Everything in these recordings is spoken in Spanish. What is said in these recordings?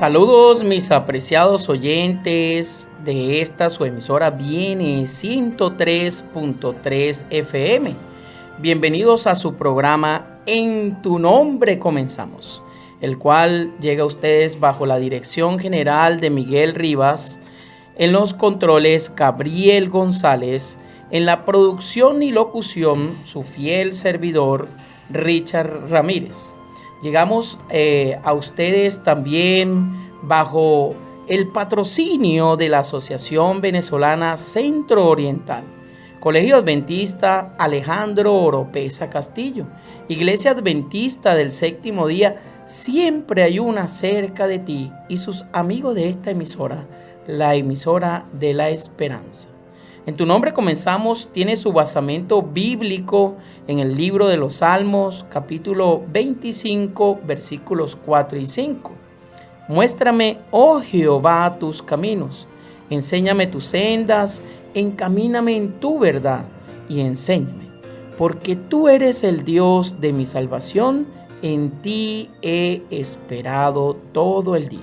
Saludos mis apreciados oyentes de esta su emisora Viene 103.3 FM. Bienvenidos a su programa En tu nombre comenzamos, el cual llega a ustedes bajo la dirección general de Miguel Rivas, en los controles Gabriel González, en la producción y locución su fiel servidor Richard Ramírez. Llegamos a ustedes también bajo el patrocinio de la Asociación Venezolana Centro Oriental, Colegio Adventista Alejandro Oropesa Castillo, Iglesia Adventista del Séptimo Día, Siempre Hay Una cerca de ti, y sus amigos de esta emisora, la emisora de la esperanza. En tu nombre comenzamos, tiene su basamento bíblico en el libro de los Salmos, capítulo 25, versículos 4 y 5. Muéstrame, oh Jehová, tus caminos, enséñame tus sendas, encamíname en tu verdad y enséñame, porque tú eres el Dios de mi salvación, en ti he esperado todo el día.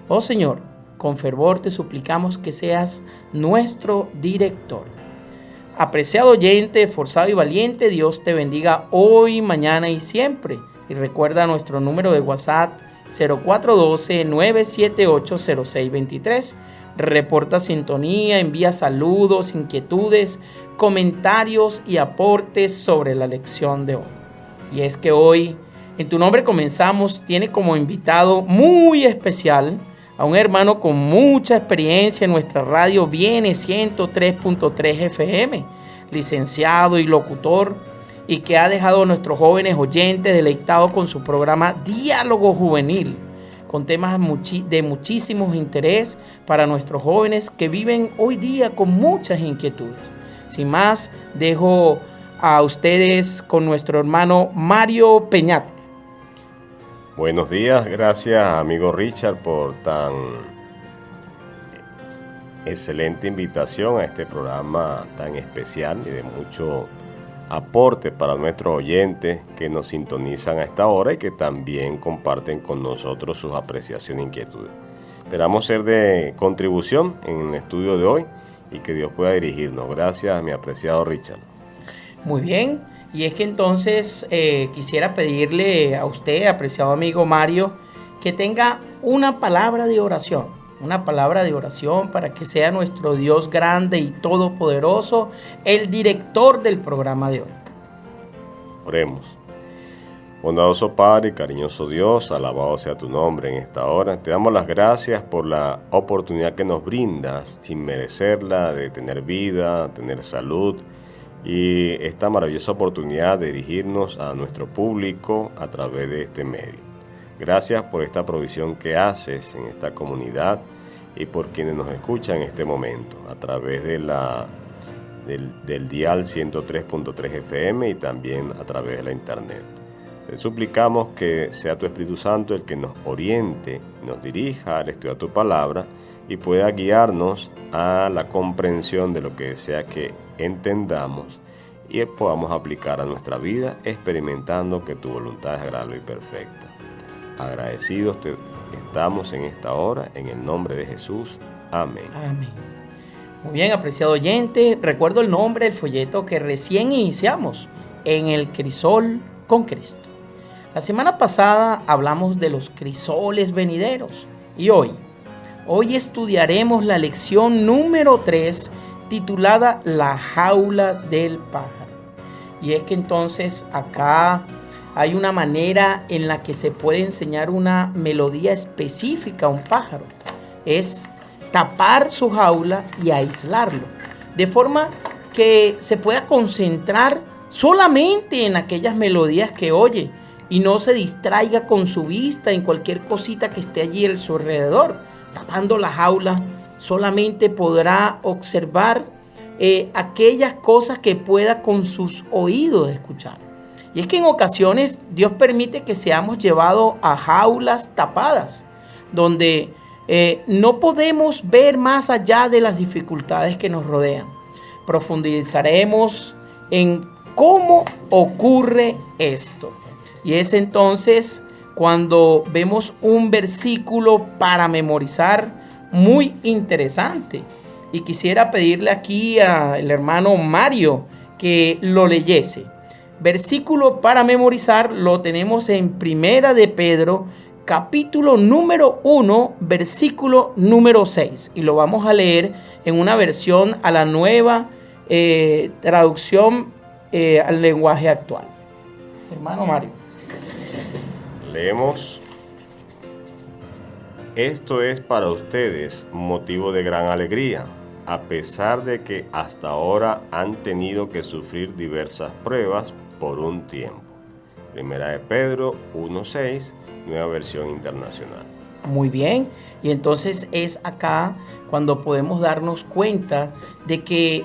Oh Señor, con fervor te suplicamos que seas nuestro director. Apreciado oyente, esforzado y valiente, Dios te bendiga hoy, mañana y siempre. Y recuerda nuestro número de WhatsApp 0412-978-0623. Reporta sintonía, envía saludos, inquietudes, comentarios y aportes sobre la lección de hoy. Y es que hoy, en tu nombre comenzamos, tiene como invitado muy especial a un hermano con mucha experiencia en nuestra radio Viene 103.3 FM, licenciado y locutor, y que ha dejado a nuestros jóvenes oyentes deleitados con su programa Diálogo Juvenil, con temas de muchísimo interés para nuestros jóvenes que viven hoy día con muchas inquietudes. Sin más, dejo a ustedes con nuestro hermano Mario Peñate. Buenos días, gracias amigo Richard por tan excelente invitación a este programa tan especial y de mucho aporte para nuestros oyentes que nos sintonizan a esta hora y que también comparten con nosotros sus apreciaciones e inquietudes. Esperamos ser de contribución en el estudio de hoy y que Dios pueda dirigirnos. Gracias, mi apreciado Richard. Muy bien. Y es que entonces quisiera pedirle a usted, apreciado amigo Mario, que tenga una palabra de oración para que sea nuestro Dios grande y todopoderoso, el director del programa de hoy. Oremos. Bondadoso Padre y cariñoso Dios, alabado sea tu nombre en esta hora. Te damos las gracias por la oportunidad que nos brindas, sin merecerla, de tener vida, tener salud, y esta maravillosa oportunidad de dirigirnos a nuestro público a través de este medio. Gracias por esta provisión que haces en esta comunidad y por quienes nos escuchan en este momento a través de del dial 103.3 FM y también a través de la internet. Te suplicamos que sea tu Espíritu Santo el que nos oriente, nos dirija al estudio de tu palabra y pueda guiarnos a la comprensión de lo que sea que entendamos y podamos aplicar a nuestra vida, experimentando que tu voluntad es agradable y perfecta. Agradecidos estamos en esta hora, en el nombre de Jesús. Amén. Amén. Muy bien, apreciado oyente, recuerdo el nombre del folleto que recién iniciamos, En el crisol con Cristo. La semana pasada hablamos de los crisoles venideros y hoy estudiaremos la lección número 3, titulada La jaula del pájaro. Y es que entonces acá hay una manera en la que se puede enseñar una melodía específica a un pájaro. Es tapar su jaula y aislarlo, de forma que se pueda concentrar solamente en aquellas melodías que oye y no se distraiga con su vista en cualquier cosita que esté allí a su alrededor. Tapando la jaula, solamente podrá observar aquellas cosas que pueda con sus oídos escuchar. Y es que en ocasiones Dios permite que seamos llevados a jaulas tapadas, donde no podemos ver más allá de las dificultades que nos rodean. Profundizaremos en cómo ocurre esto. Y es entonces cuando vemos un versículo para memorizar muy interesante. Y quisiera pedirle aquí al hermano Mario que lo leyese. Versículo para memorizar lo tenemos en Primera de Pedro, capítulo número 1, versículo número 6. Y lo vamos a leer en una versión a la nueva traducción al lenguaje actual. Hermano Mario. Leemos. Esto es para ustedes motivo de gran alegría, a pesar de que hasta ahora han tenido que sufrir diversas pruebas por un tiempo. Primera de Pedro 1:6, nueva versión internacional. Muy bien, y entonces es acá cuando podemos darnos cuenta de que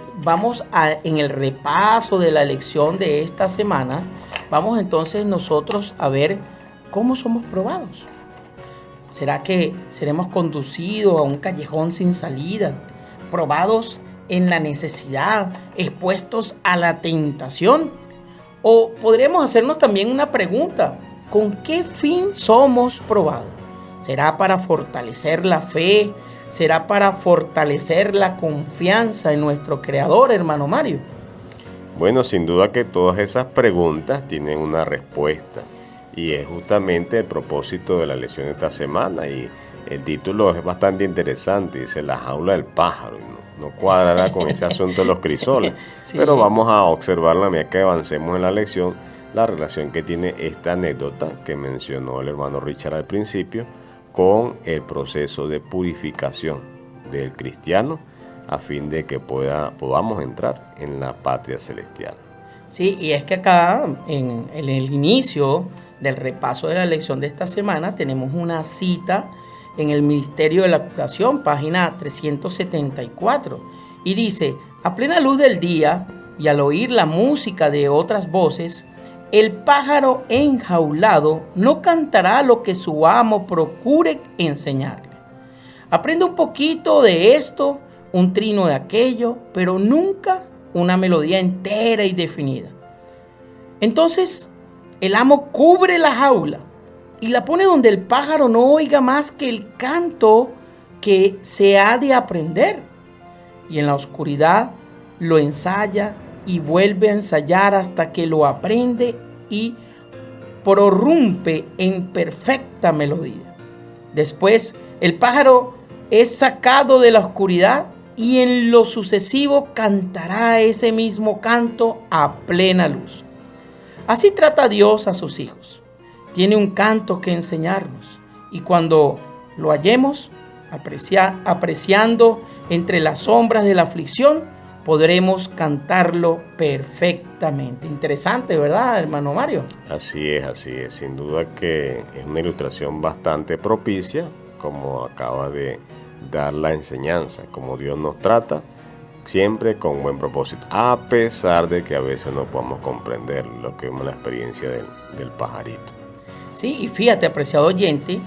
en el repaso de la lección de esta semana, vamos entonces nosotros a ver cómo somos probados. ¿Será que seremos conducidos a un callejón sin salida, probados en la necesidad, expuestos a la tentación? O podríamos hacernos también una pregunta: ¿con qué fin somos probados? ¿Será para fortalecer la fe? ¿Será para fortalecer la confianza en nuestro Creador, hermano Mario? Bueno, sin duda que todas esas preguntas tienen una respuesta. Y es justamente el propósito de la lección de esta semana. Y el título es bastante interesante. Dice La jaula del pájaro. No cuadrará con ese asunto de los crisoles. Sí. Pero vamos a observar, a medida que avancemos en la lección, la relación que tiene esta anécdota que mencionó el hermano Richard al principio con el proceso de purificación del cristiano a fin de que podamos entrar en la patria celestial. Sí, y es que acá en el inicio del repaso de la lección de esta semana tenemos una cita en el Ministerio de la Curación, página 374, y dice: a plena luz del día y al oír la música de otras voces, el pájaro enjaulado no cantará lo que su amo procure enseñarle. Aprende un poquito de esto, un trino de aquello, pero nunca una melodía entera y definida. Entonces el amo cubre la jaula y la pone donde el pájaro no oiga más que el canto que se ha de aprender. Y en la oscuridad lo ensaya y vuelve a ensayar hasta que lo aprende y prorrumpe en perfecta melodía. Después el pájaro es sacado de la oscuridad y en lo sucesivo cantará ese mismo canto a plena luz. Así trata Dios a sus hijos. Tiene un canto que enseñarnos, y cuando lo hallemos apreciando entre las sombras de la aflicción, podremos cantarlo perfectamente. Interesante, ¿verdad, hermano Mario? Así es. Sin duda que es una ilustración bastante propicia, como acaba de dar la enseñanza, como Dios nos trata, siempre con buen propósito, a pesar de que a veces no podamos comprender lo que es la experiencia del pajarito. Sí, y fíjate, apreciado oyente,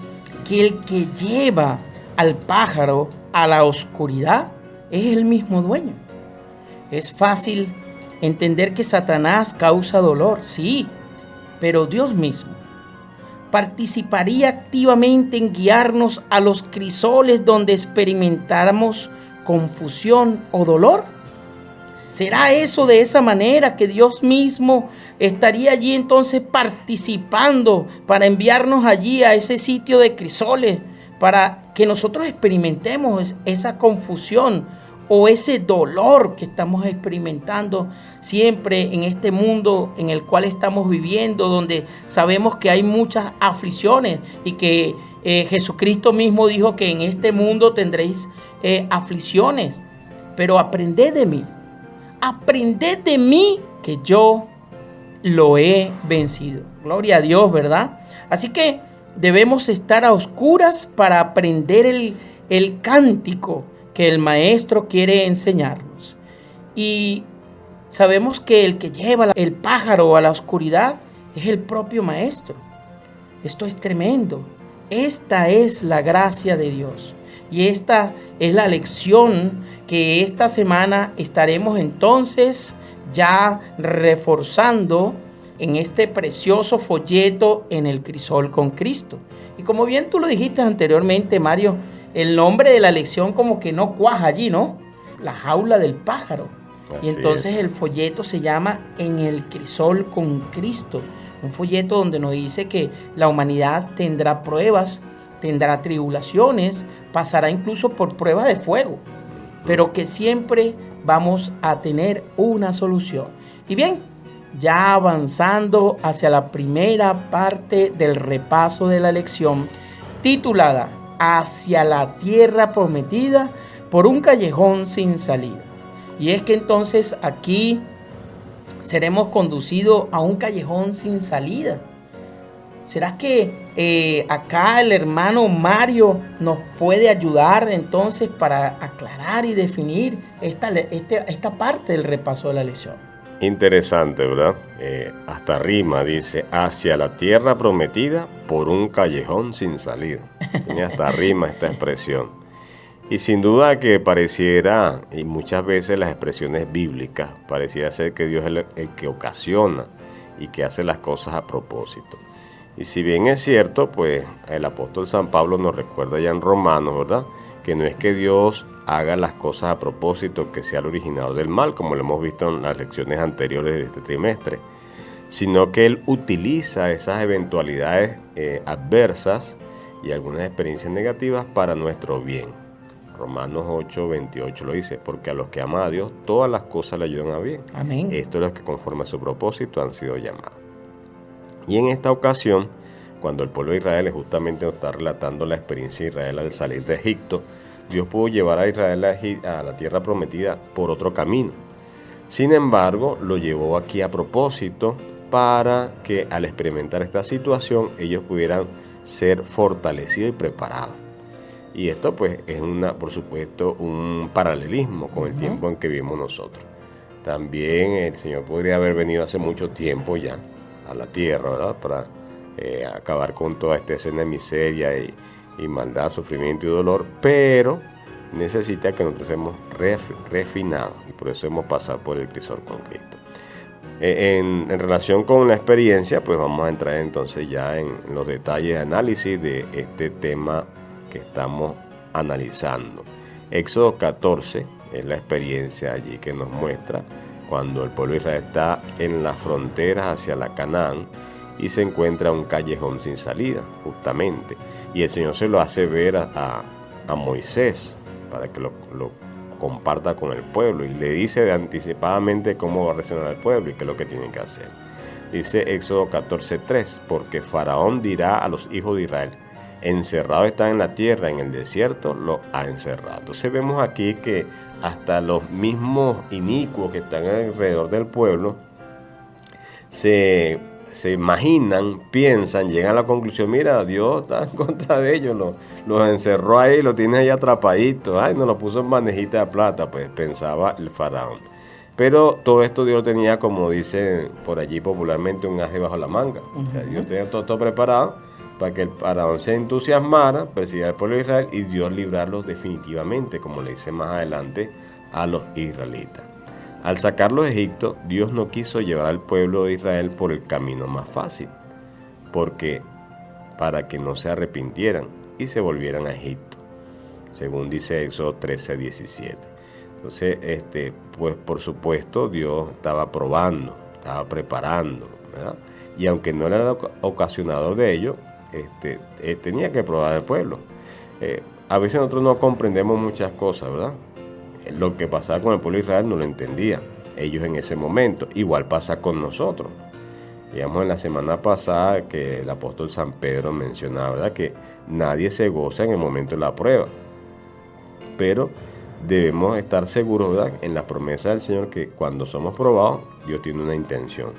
que el que lleva al pájaro a la oscuridad es el mismo dueño. Es fácil entender que Satanás causa dolor, sí, pero Dios mismo participaría activamente en guiarnos a los crisoles donde experimentáramos confusión o dolor. ¿Será eso de esa manera que Dios mismo estaría allí entonces participando para enviarnos allí a ese sitio de crisoles para que nosotros experimentemos esa confusión o ese dolor que estamos experimentando siempre en este mundo en el cual estamos viviendo, donde sabemos que hay muchas aflicciones y que Jesucristo mismo dijo que en este mundo tendréis aflicciones, pero aprended de mí que yo lo he vencido. Gloria a Dios, ¿verdad? Así que debemos estar a oscuras para aprender el cántico que el maestro quiere enseñarnos. Y sabemos que el que lleva el pájaro a la oscuridad es el propio maestro. Esto es tremendo. Esta es la gracia de Dios. Y esta es la lección que esta semana estaremos entonces ya reforzando en este precioso folleto en el crisol con Cristo. Y como bien tú lo dijiste anteriormente, Mario, el nombre de la lección como que no cuaja allí, ¿no? La jaula del pájaro. Así y entonces es. el folleto se llama En el crisol con Cristo. Un folleto donde nos dice que la humanidad tendrá pruebas, tendrá tribulaciones, pasará incluso por pruebas de fuego, pero que siempre vamos a tener una solución. Y bien, ya avanzando hacia la primera parte del repaso de la lección, titulada Hacia la tierra prometida por un callejón sin salida. Y es que entonces aquí seremos conducidos a un callejón sin salida. ¿Será que acá el hermano Mario nos puede ayudar entonces para aclarar y definir esta parte del repaso de la lección? Interesante, ¿verdad? Hasta rima, dice, hacia la tierra prometida por un callejón sin salida. Tiene hasta rima esta expresión. Y sin duda que pareciera, y muchas veces las expresiones bíblicas, pareciera ser que Dios es el que ocasiona y que hace las cosas a propósito. Y si bien es cierto, pues el apóstol San Pablo nos recuerda ya en Romanos, ¿verdad? Que no es que Dios haga las cosas a propósito, que sea el originador del mal, como lo hemos visto en las lecciones anteriores de este trimestre, sino que Él utiliza esas eventualidades adversas y algunas experiencias negativas para nuestro bien. Romanos 8:28 lo dice, porque a los que aman a Dios, todas las cosas le ayudan a bien. Amén. Esto es lo que conforme a su propósito han sido llamados. Y en esta ocasión, cuando el pueblo de Israel justamente nos está relatando la experiencia de Israel al salir de Egipto, Dios pudo llevar a Israel a la tierra prometida por otro camino. Sin embargo, lo llevó aquí a propósito para que al experimentar esta situación ellos pudieran ser fortalecidos y preparados. Y esto pues es por supuesto un paralelismo con el tiempo en que vivimos nosotros. También el Señor podría haber venido hace mucho tiempo ya a la tierra, ¿verdad? Para acabar con toda esta escena de miseria y maldad, sufrimiento y dolor, pero necesita que nosotros seamos refinados y por eso hemos pasado por el crisol con Cristo. En relación con la experiencia, pues vamos a entrar entonces ya en los detalles de análisis de este tema que estamos analizando. Éxodo 14 es la experiencia allí que nos muestra cuando el pueblo de Israel está en las fronteras hacia la Canaán y se encuentra un callejón sin salida, justamente. Y el Señor se lo hace ver a Moisés para que lo comparta con el pueblo y le dice anticipadamente cómo va a reaccionar el pueblo y qué es lo que tienen que hacer. Dice Éxodo 14:3, porque Faraón dirá a los hijos de Israel, encerrados están en la tierra, en el desierto los ha encerrado. Entonces vemos aquí que hasta los mismos inicuos que están alrededor del pueblo se imaginan, piensan, llegan a la conclusión, mira, Dios está en contra de ellos, los encerró ahí, los tiene ahí atrapaditos, ay, nos lo puso en bandejita de plata, pues pensaba el faraón. Pero todo esto Dios tenía, como dice por allí popularmente, un aje bajo la manga. O sea, Dios tenía todo preparado para que el faraón se entusiasmara, persiguiera al pueblo de Israel y Dios librarlos definitivamente, como le dice más adelante a los israelitas. Al sacarlos de Egipto, Dios no quiso llevar al pueblo de Israel por el camino más fácil, porque para que no se arrepintieran y se volvieran a Egipto, según dice Éxodo 13:17. Entonces, pues por supuesto, Dios estaba probando, estaba preparando, ¿verdad? Y aunque no era el ocasionador de ello, tenía que probar al pueblo. A veces nosotros no comprendemos muchas cosas, ¿verdad? Lo que pasaba con el pueblo de Israel no lo entendía ellos en ese momento. Igual pasa con nosotros. Digamos, en la semana pasada que el apóstol San Pedro mencionaba, ¿verdad?, que nadie se goza en el momento de la prueba. Pero debemos estar seguros, ¿verdad?, en la promesa del Señor, que cuando somos probados, Dios tiene una intención.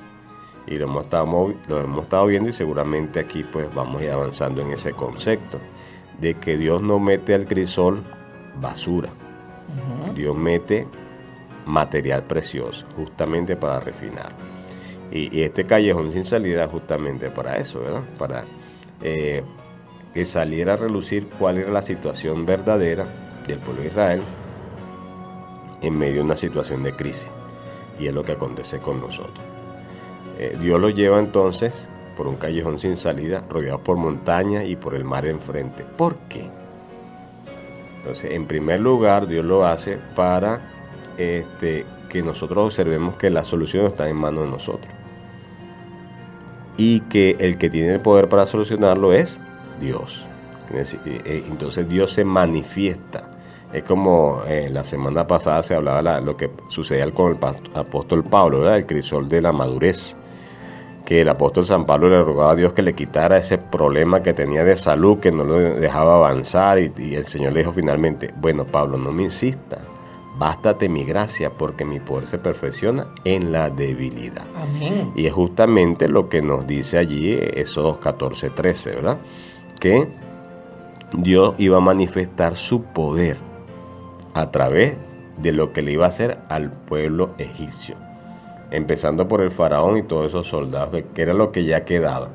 Y lo hemos estado viendo, y seguramente aquí pues vamos a ir avanzando en ese concepto de que Dios no mete al crisol basura. Dios mete material precioso justamente para refinar. Y este callejón sin salida justamente para eso, ¿verdad? Para que saliera a relucir cuál era la situación verdadera del pueblo de Israel en medio de una situación de crisis. Y es lo que acontece con nosotros. Dios los lleva entonces por un callejón sin salida, rodeados por montañas y por el mar enfrente. ¿Por qué? Entonces, en primer lugar, Dios lo hace para que nosotros observemos que la solución está en manos de nosotros. Y que el que tiene el poder para solucionarlo es Dios. Entonces Dios se manifiesta. Es como la semana pasada se hablaba de lo que sucedía con el apóstol Pablo, ¿verdad? El crisol de la madurez. Que el apóstol San Pablo le rogaba a Dios que le quitara ese problema que tenía de salud, que no lo dejaba avanzar, y el Señor le dijo finalmente: bueno, Pablo, no me insista, bástate mi gracia, porque mi poder se perfecciona en la debilidad. Amén. Y es justamente lo que nos dice allí Éxodo 14:13, ¿verdad? Que Dios iba a manifestar su poder a través de lo que le iba a hacer al pueblo egipcio, empezando por el faraón y todos esos soldados, que era lo que ya quedaba,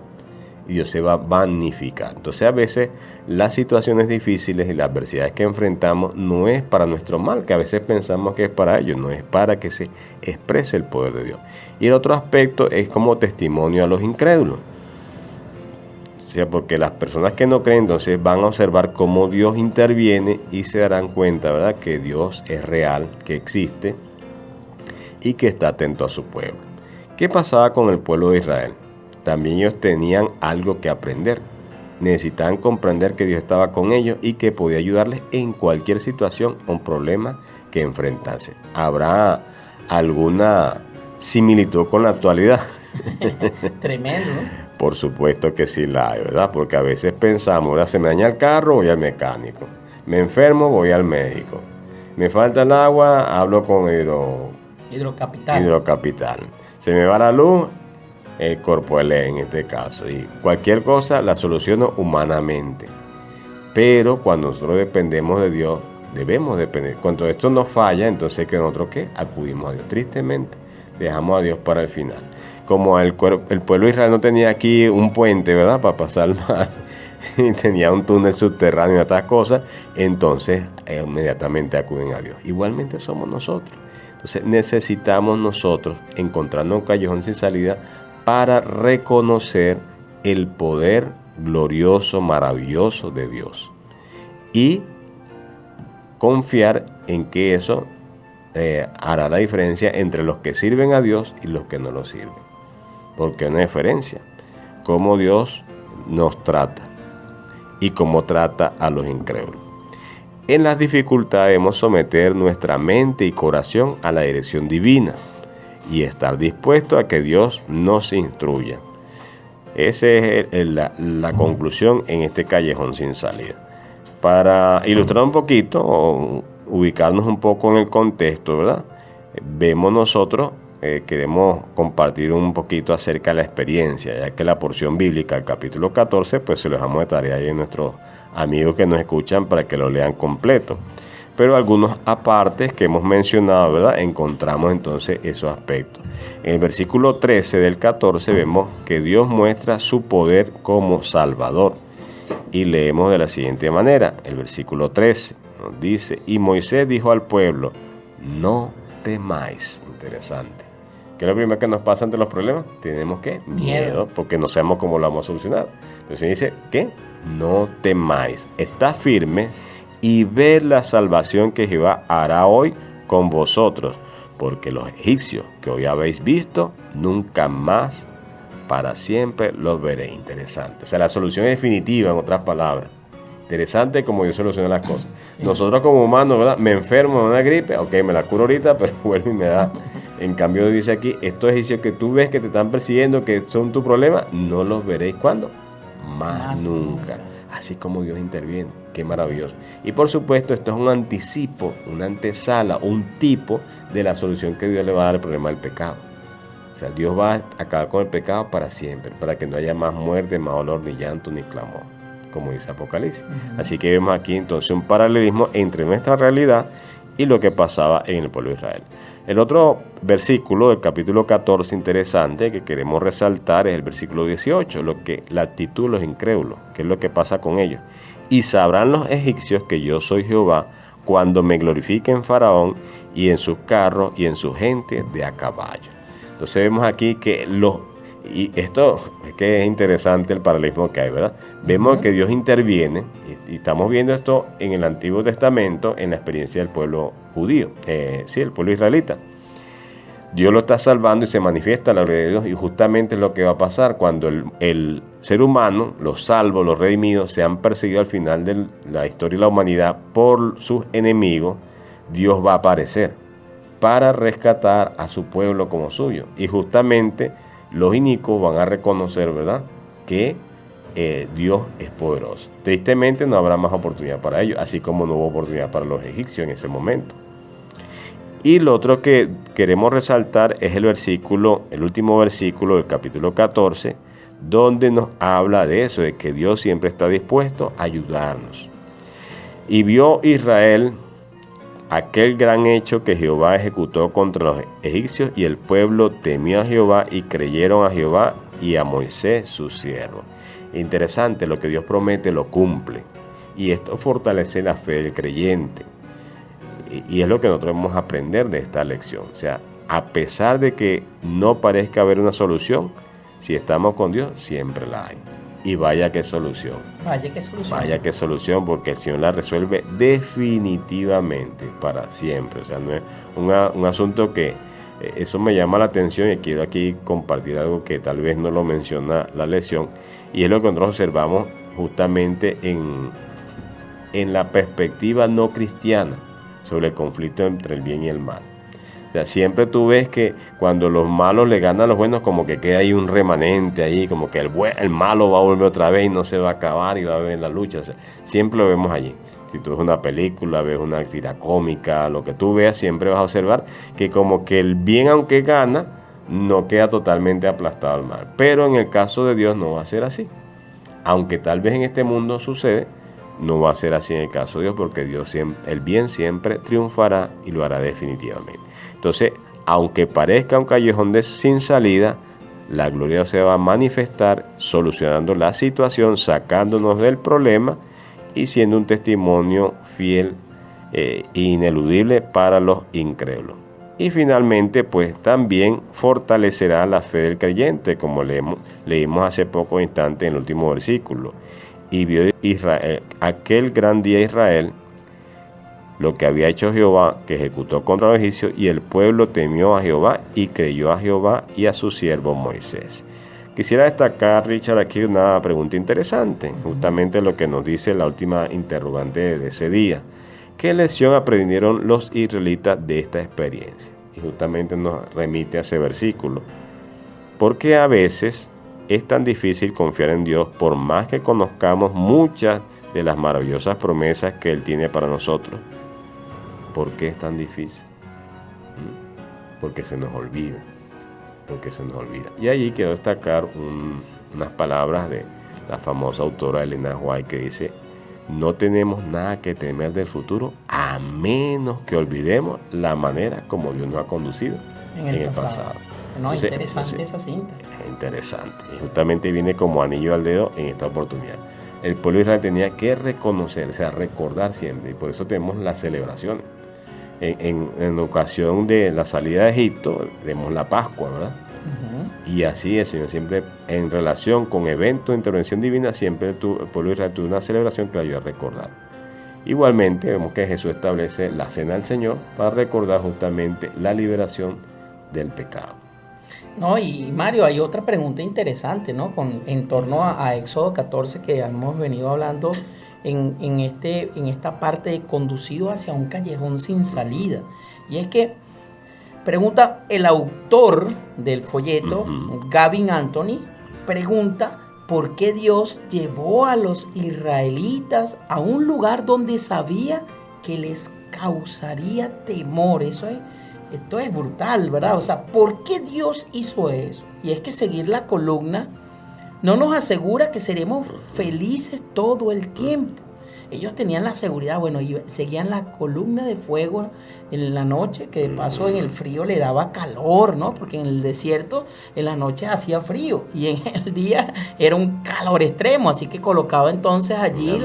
y Dios se va a magnificar. Entonces, a veces las situaciones difíciles y las adversidades que enfrentamos no es para nuestro mal, que a veces pensamos que es para ello, no es para que se exprese el poder de Dios. Y el otro aspecto es como testimonio a los incrédulos. O sea, porque las personas que no creen entonces van a observar cómo Dios interviene y se darán cuenta, ¿verdad?, que Dios es real, que existe y que está atento a su pueblo. ¿Qué pasaba con el pueblo de Israel? También ellos tenían algo que aprender. Necesitaban comprender que Dios estaba con ellos y que podía ayudarles en cualquier situación o problema que enfrentase. ¿Habrá alguna similitud con la actualidad? Tremendo, ¿no? Por supuesto que sí la hay, ¿verdad? Porque a veces pensamos: ahora se me daña el carro, voy al mecánico. Me enfermo, voy al médico. Me falta el agua, hablo con Hidrocapital. Se me va la luz, el Corpoelec en este caso. Y cualquier cosa la soluciono humanamente. Pero cuando nosotros dependemos de Dios, debemos depender. Cuando esto nos falla, entonces ¿que nosotros qué? Acudimos a Dios. Tristemente, dejamos a Dios para el final. Como el pueblo de Israel no tenía aquí un puente, ¿verdad?, para pasar el mar, y tenía un túnel subterráneo y otras cosas, entonces inmediatamente acuden a Dios. Igualmente somos nosotros. Entonces necesitamos nosotros encontrarnos un callejón sin salida para reconocer el poder glorioso, maravilloso de Dios. Y confiar en que eso hará la diferencia entre los que sirven a Dios y los que no lo sirven. Porque hay una diferencia. Cómo Dios nos trata y cómo trata a los incrédulos. En las dificultades debemos someter nuestra mente y corazón a la dirección divina y estar dispuestos a que Dios nos instruya. Esa es la conclusión en este callejón sin salida. Para ilustrar un poquito o ubicarnos un poco en el contexto, ¿verdad? Vemos nosotros, queremos compartir un poquito acerca de la experiencia, ya que la porción bíblica, el capítulo 14, pues se lo dejamos de tarea ahí a nuestros amigos que nos escuchan para que lo lean completo. Pero algunos apartes que hemos mencionado, ¿verdad?, encontramos entonces esos aspectos. En el versículo 13 del 14 vemos que Dios muestra su poder como Salvador. Y leemos de la siguiente manera, el versículo 13 nos dice: y Moisés dijo al pueblo: no temáis. Interesante. ¿Qué es lo primero que nos pasa ante los problemas? Tenemos ¿qué? Miedo, porque no sabemos cómo lo vamos a solucionar. Entonces dice, ¿qué? No temáis. Está firme y ved la salvación que Jehová hará hoy con vosotros, porque los egipcios que hoy habéis visto, nunca más para siempre los veréis. Interesante. O sea, la solución es definitiva, en otras palabras. Interesante como Dios soluciona las cosas. Sí. Nosotros como humanos, ¿verdad?, me enfermo de una gripe, ok, me la curo ahorita, pero vuelve y me da. En cambio dice aquí, estos egipcios que tú ves que te están persiguiendo, que son tu problema, no los veréis ¿cuándo? Más nunca. Así como Dios interviene. Qué maravilloso. Y por supuesto, esto es un anticipo, una antesala, un tipo de la solución que Dios le va a dar al problema del pecado. O sea, Dios va a acabar con el pecado para siempre, para que no haya más muerte, más dolor, ni llanto, ni clamor, como dice Apocalipsis. Así que vemos aquí entonces un paralelismo entre nuestra realidad y lo que pasaba en el pueblo de Israel. El otro versículo del capítulo 14 interesante que queremos resaltar es el versículo 18, la actitud de los incrédulos, que es lo que pasa con ellos. Y sabrán los egipcios que yo soy Jehová cuando me glorifique en Faraón y en sus carros y en su gente de a caballo. Entonces vemos aquí que los Y esto es que es interesante el paralelismo que hay, ¿verdad? Vemos que Dios interviene, y estamos viendo esto en el Antiguo Testamento, en la experiencia del pueblo judío, el pueblo israelita. Dios lo está salvando y se manifiesta la gloria de Dios, y justamente es lo que va a pasar cuando el ser humano, los salvos, los redimidos, se han perseguido al final de la historia de la humanidad por sus enemigos. Dios va a aparecer para rescatar a su pueblo como suyo, y justamente los inicuos van a reconocer, ¿verdad?, que Dios es poderoso. Tristemente no habrá más oportunidad para ellos, así como no hubo oportunidad para los egipcios en ese momento. Y lo otro que queremos resaltar es el último versículo del capítulo 14, donde nos habla de eso, de que Dios siempre está dispuesto a ayudarnos. Y vio Israel aquel gran hecho que Jehová ejecutó contra los egipcios, y el pueblo temió a Jehová y creyeron a Jehová y a Moisés su siervo. Interesante, lo que Dios promete lo cumple, y esto fortalece la fe del creyente. Y es lo que nosotros vamos a aprender de esta lección. O sea, a pesar de que no parezca haber una solución, si estamos con Dios, siempre la hay. Y vaya qué solución. Vaya qué solución. Vaya qué solución, porque el Señor la resuelve definitivamente para siempre. O sea, no es un asunto que eso me llama la atención, y quiero aquí compartir algo que tal vez no lo menciona la lección, y es lo que nosotros observamos justamente en la perspectiva no cristiana sobre el conflicto entre el bien y el mal. O sea, siempre tú ves que cuando los malos le ganan a los buenos, como que queda ahí un remanente ahí, como que el malo va a volver otra vez y no se va a acabar y va a haber la lucha. O sea, siempre lo vemos allí. Si tú ves una película, ves una tira cómica, lo que tú veas, siempre vas a observar que como que el bien, aunque gana, no queda totalmente aplastado al mal. Pero en el caso de Dios no va a ser así. Aunque tal vez en este mundo sucede, no va a ser así en el caso de Dios, porque Dios el bien siempre triunfará y lo hará definitivamente. Entonces, aunque parezca un callejón sin salida, la gloria de Dios se va a manifestar solucionando la situación, sacándonos del problema y siendo un testimonio fiel e ineludible para los incrédulos. Y finalmente, pues también fortalecerá la fe del creyente, como leímos hace pocos instantes en el último versículo. Y vio Israel, aquel gran día Israel, lo que había hecho Jehová, que ejecutó contra los egipcios, y el pueblo temió a Jehová y creyó a Jehová y a su siervo Moisés. Quisiera destacar, Richard, aquí una pregunta interesante, justamente lo que nos dice la última interrogante de ese día. ¿Qué lección aprendieron los israelitas de esta experiencia? Y justamente nos remite a ese versículo. Porque a veces es tan difícil confiar en Dios, por más que conozcamos muchas de las maravillosas promesas que Él tiene para nosotros. ¿Por qué es tan difícil? Porque se nos olvida. Y allí quiero destacar unas palabras de la famosa autora Elena White, que dice: no tenemos nada que temer del futuro, a menos que olvidemos la manera como Dios nos ha conducido en el pasado. No, interesante esa cinta. Interesante. Y justamente viene como anillo al dedo en esta oportunidad. El pueblo de Israel tenía que reconocer, o sea, recordar siempre, y por eso tenemos las celebraciones. En ocasión de la salida de Egipto, tenemos la Pascua, ¿verdad? Y así el Señor siempre, en relación con eventos de intervención divina, siempre el pueblo de Israel tuvo una celebración que le ayuda a recordar. Igualmente, vemos que Jesús establece la cena del Señor para recordar justamente la liberación del pecado. No, y Mario, hay otra pregunta interesante, ¿no? En torno a Éxodo 14, que hemos venido hablando en esta parte de conducido hacia un callejón sin salida. Y es que pregunta el autor del folleto, Gavin Anthony, pregunta por qué Dios llevó a los israelitas a un lugar donde sabía que les causaría temor. Esto es brutal, ¿verdad? O sea, ¿por qué Dios hizo eso? Y es que seguir la columna no nos asegura que seremos felices todo el tiempo. Ellos tenían la seguridad, bueno, y seguían la columna de fuego en la noche, que de paso en el frío le daba calor, ¿no? Porque en el desierto en la noche hacía frío y en el día era un calor extremo, así que colocaba entonces allí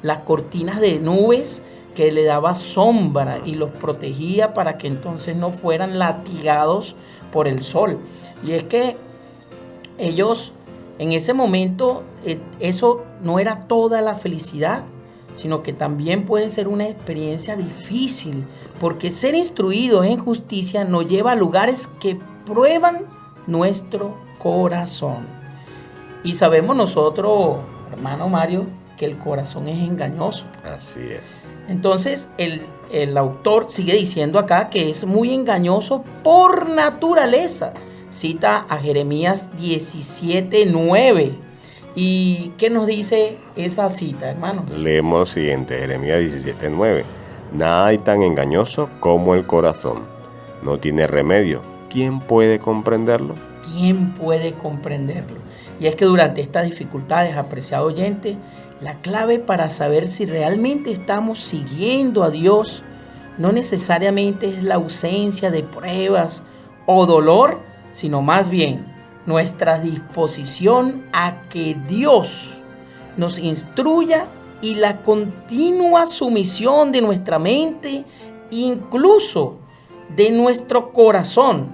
las cortinas de nubes que le daba sombra y los protegía para que entonces no fueran latigados por el sol. Y es que ellos en ese momento, eso no era toda la felicidad, sino que también puede ser una experiencia difícil, porque ser instruidos en justicia nos lleva a lugares que prueban nuestro corazón. Y sabemos nosotros, hermano Mario, que el corazón es engañoso. Así es. Entonces, el autor sigue diciendo acá que es muy engañoso por naturaleza. Cita a Jeremías 17:9. ¿Y qué nos dice esa cita, hermano? Leemos lo siguiente, Jeremías 17:9. Nada hay tan engañoso como el corazón. No tiene remedio. ¿Quién puede comprenderlo? ¿Quién puede comprenderlo? Y es que durante estas dificultades, apreciado oyente, la clave para saber si realmente estamos siguiendo a Dios no necesariamente es la ausencia de pruebas o dolor, sino más bien nuestra disposición a que Dios nos instruya y la continua sumisión de nuestra mente, incluso de nuestro corazón,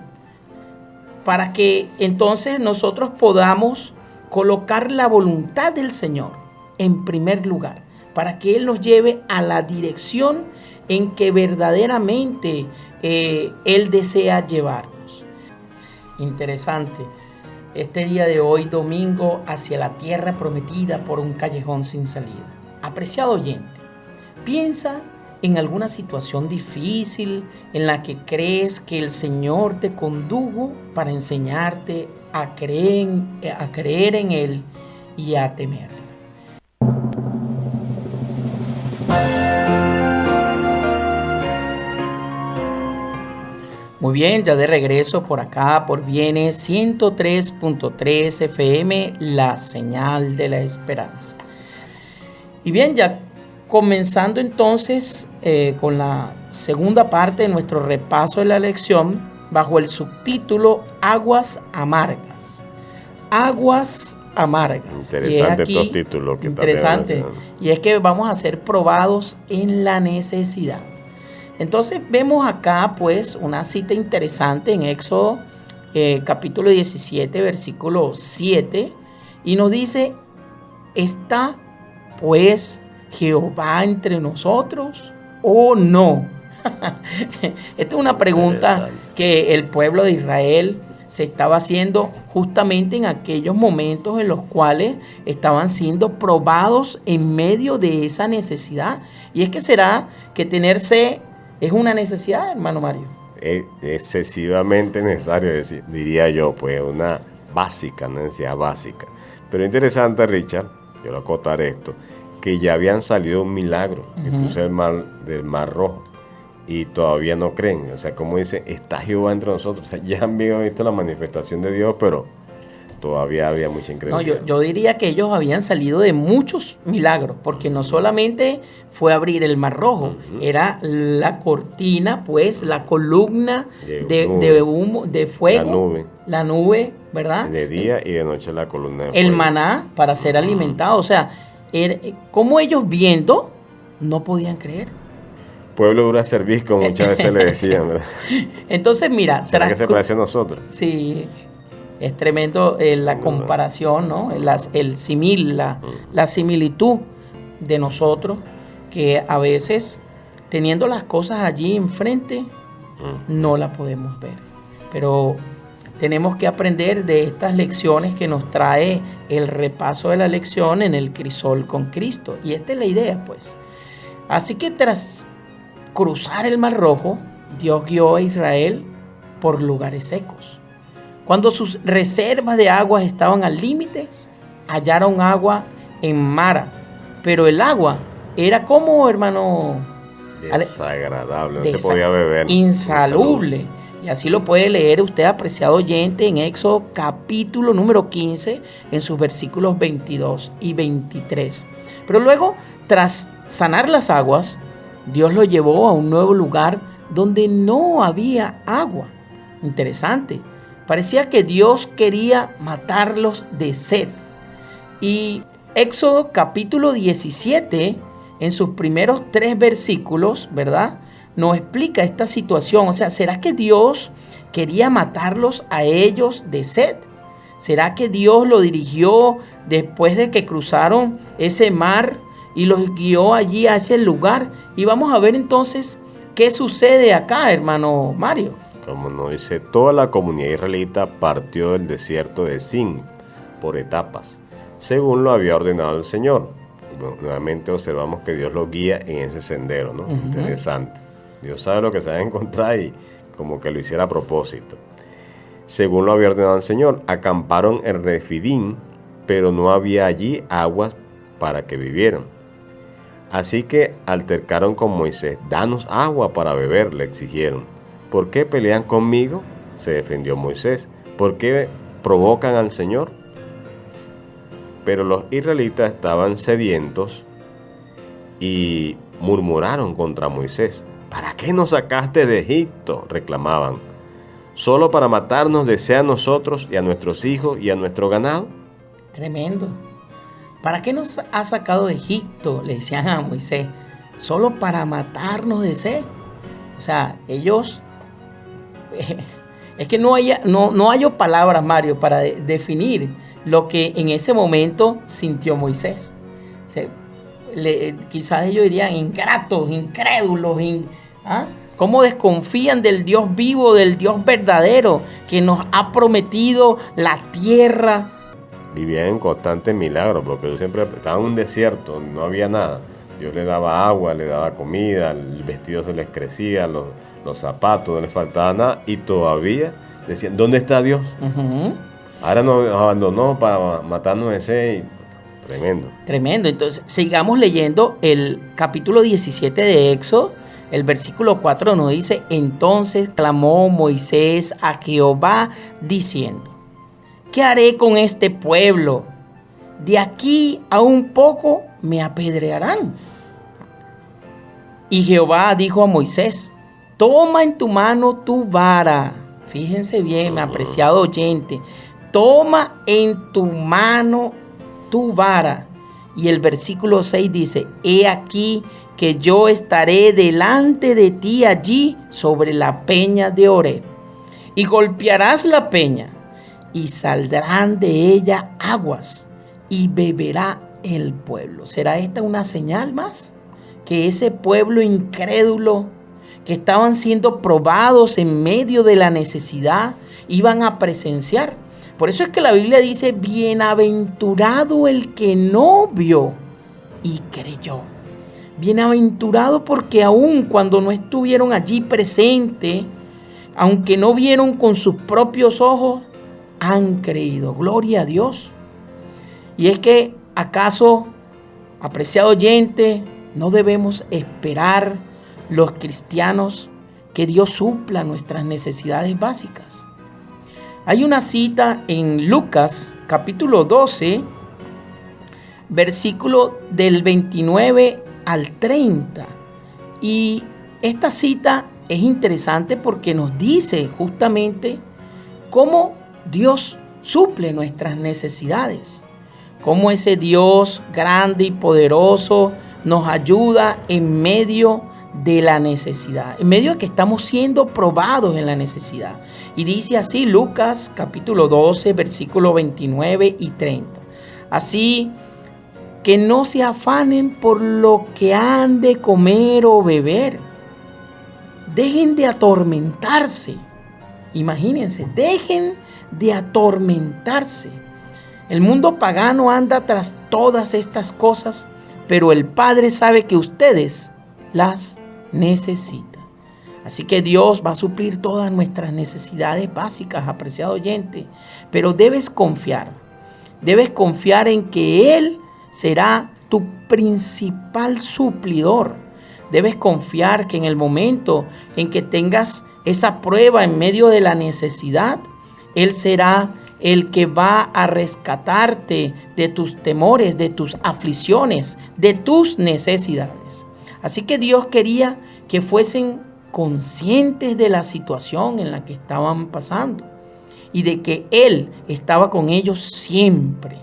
para que entonces nosotros podamos colocar la voluntad del Señor en primer lugar, para que Él nos lleve a la dirección en que verdaderamente Él desea llevarnos. Interesante, este día de hoy, domingo, hacia la tierra prometida por un callejón sin salida. Apreciado oyente, piensa en alguna situación difícil en la que crees que el Señor te condujo para enseñarte a creer en Él y a temer. Muy bien, ya de regreso por acá, por Viene 103.3 FM, la señal de la esperanza. Y bien, ya comenzando entonces con la segunda parte de nuestro repaso de la lección, bajo el subtítulo Aguas Amargas. Aguas amargas. Interesante estos títulos que interesante. Y es que vamos a ser probados en la necesidad. Entonces vemos acá pues una cita interesante en Éxodo capítulo 17 versículo 7 y nos dice: ¿está pues Jehová entre nosotros o no? Esta es una pregunta que el pueblo de Israel se estaba haciendo justamente en aquellos momentos en los cuales estaban siendo probados en medio de esa necesidad. Y es que será que tener sed es una necesidad, hermano Mario. Es excesivamente necesario, diría yo, pues una necesidad básica. Pero interesante, Richard, yo lo acotaré esto, que ya habían salido un milagro, incluso del Mar Rojo, y todavía no creen. O sea, como dice, está Jehová entre nosotros. O sea, ya han visto la manifestación de Dios, pero todavía había mucha incredulidad. No, yo diría que ellos habían salido de muchos milagros, porque no solamente fue abrir el Mar Rojo, era la cortina, pues, la columna de humo, de fuego, la nube, ¿verdad? De día y de noche la columna de fuego. El maná para ser alimentado, o sea, como ellos viendo, no podían creer. Pueblo dura servir, como muchas veces le decían, ¿verdad? Entonces, mira, ¿será que se parece a nosotros? Sí. Es tremendo la comparación, ¿no? El simil, la similitud de nosotros, que a veces, teniendo las cosas allí enfrente, no la podemos ver. Pero tenemos que aprender de estas lecciones que nos trae el repaso de la lección en el crisol con Cristo. Y esta es la idea, pues. Así que tras cruzar el Mar Rojo, Dios guió a Israel por lugares secos. Cuando sus reservas de aguas estaban al límite, hallaron agua en Mara. Pero el agua era como, hermano, desagradable, no se podía beber. Insalubre. Y así lo puede leer usted, apreciado oyente, en Éxodo capítulo número 15, en sus versículos 22 y 23. Pero luego, tras sanar las aguas, Dios lo llevó a un nuevo lugar donde no había agua. Interesante. Parecía que Dios quería matarlos de sed. Y Éxodo capítulo 17, en sus primeros 3 versículos, ¿verdad?, nos explica esta situación. O sea, ¿será que Dios quería matarlos a ellos de sed? ¿Será que Dios lo dirigió después de que cruzaron ese mar y los guió allí a ese lugar? Y vamos a ver entonces qué sucede acá, hermano Mario. Como nos dice, toda la comunidad israelita partió del desierto de Sin por etapas, según lo había ordenado el Señor. Nuevamente observamos que Dios los guía en ese sendero, ¿no? Interesante. Dios sabe lo que se va a encontrar y como que lo hiciera a propósito. Según lo había ordenado el Señor, acamparon en Refidim, pero no había allí aguas para que vivieran. Así que altercaron con Moisés. Danos agua para beber, le exigieron. ¿Por qué pelean conmigo?, se defendió Moisés. ¿Por qué provocan al Señor? Pero los israelitas estaban sedientos y murmuraron contra Moisés. ¿Para qué nos sacaste de Egipto?, reclamaban. ¿Solo para matarnos desea a nosotros y a nuestros hijos y a nuestro ganado? Tremendo. ¿Para qué nos ha sacado de Egipto?, le decían a Moisés. ¿Solo para matarnos de sed? O sea, ellos... es que no hay palabras, Mario, para definir lo que en ese momento sintió Moisés. O sea, quizás ellos dirían ingratos, incrédulos, ¿cómo desconfían del Dios vivo, del Dios verdadero que nos ha prometido la tierra? Vivían en constante milagro, porque ellos siempre estaban en un desierto, no había nada. Dios les daba agua, les daba comida, el vestido se les crecía, los zapatos, no les faltaba nada, y todavía decían, ¿dónde está Dios? Ahora nos abandonó para matarnos de sed. Tremendo. Tremendo. Entonces, sigamos leyendo el capítulo 17 de Éxodo. El versículo 4 nos dice, entonces clamó Moisés a Jehová diciendo, ¿qué haré con este pueblo? De aquí a un poco me apedrearán. Y Jehová dijo a Moisés, toma en tu mano tu vara. Fíjense bien, mi apreciado oyente. Toma en tu mano tu vara. Y el versículo 6 dice, he aquí que yo estaré delante de ti allí sobre la peña de Horeb. Y golpearás la peña, y saldrán de ella aguas, y beberá el pueblo. ¿Será esta una señal más? Que ese pueblo incrédulo, que estaban siendo probados en medio de la necesidad, iban a presenciar. Por eso es que la Biblia dice, bienaventurado el que no vio y creyó. Bienaventurado porque aun cuando no estuvieron allí presentes, aunque no vieron con sus propios ojos, han creído. Gloria a Dios. Y es que, ¿acaso, apreciado oyente, no debemos esperar los cristianos que Dios supla nuestras necesidades básicas? Hay una cita en Lucas, capítulo 12, versículo del 29 al 30. Y esta cita es interesante porque nos dice justamente cómo Dios suple nuestras necesidades. Cómo ese Dios grande y poderoso nos ayuda en medio de la necesidad, en medio de que estamos siendo probados en la necesidad. Y dice así Lucas capítulo 12, versículo 29 y 30. Así que no se afanen por lo que han de comer o beber. Dejen de atormentarse. Imagínense, dejen de atormentarse. El mundo pagano anda tras todas estas cosas, pero el Padre sabe que ustedes las necesitan. Así que Dios va a suplir todas nuestras necesidades básicas, apreciado oyente. Pero debes confiar en que Él será tu principal suplidor. Debes confiar que en el momento en que tengas esa prueba en medio de la necesidad, Él será el que va a rescatarte de tus temores, de tus aflicciones, de tus necesidades. Así que Dios quería que fuesen conscientes de la situación en la que estaban pasando y de que Él estaba con ellos siempre.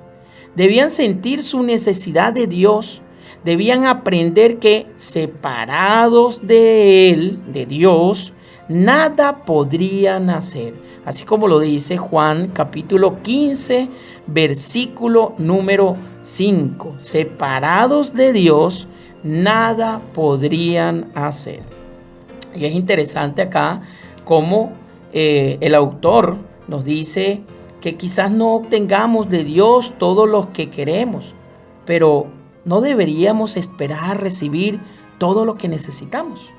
Debían sentir su necesidad de Dios, debían aprender que separados de Él, de Dios, nada podrían hacer. Así como lo dice Juan capítulo 15, versículo número 5. Separados de Dios, nada podrían hacer. Y es interesante acá cómo el autor nos dice que quizás no obtengamos de Dios todo lo que queremos, pero no deberíamos esperar recibir todo lo que necesitamos.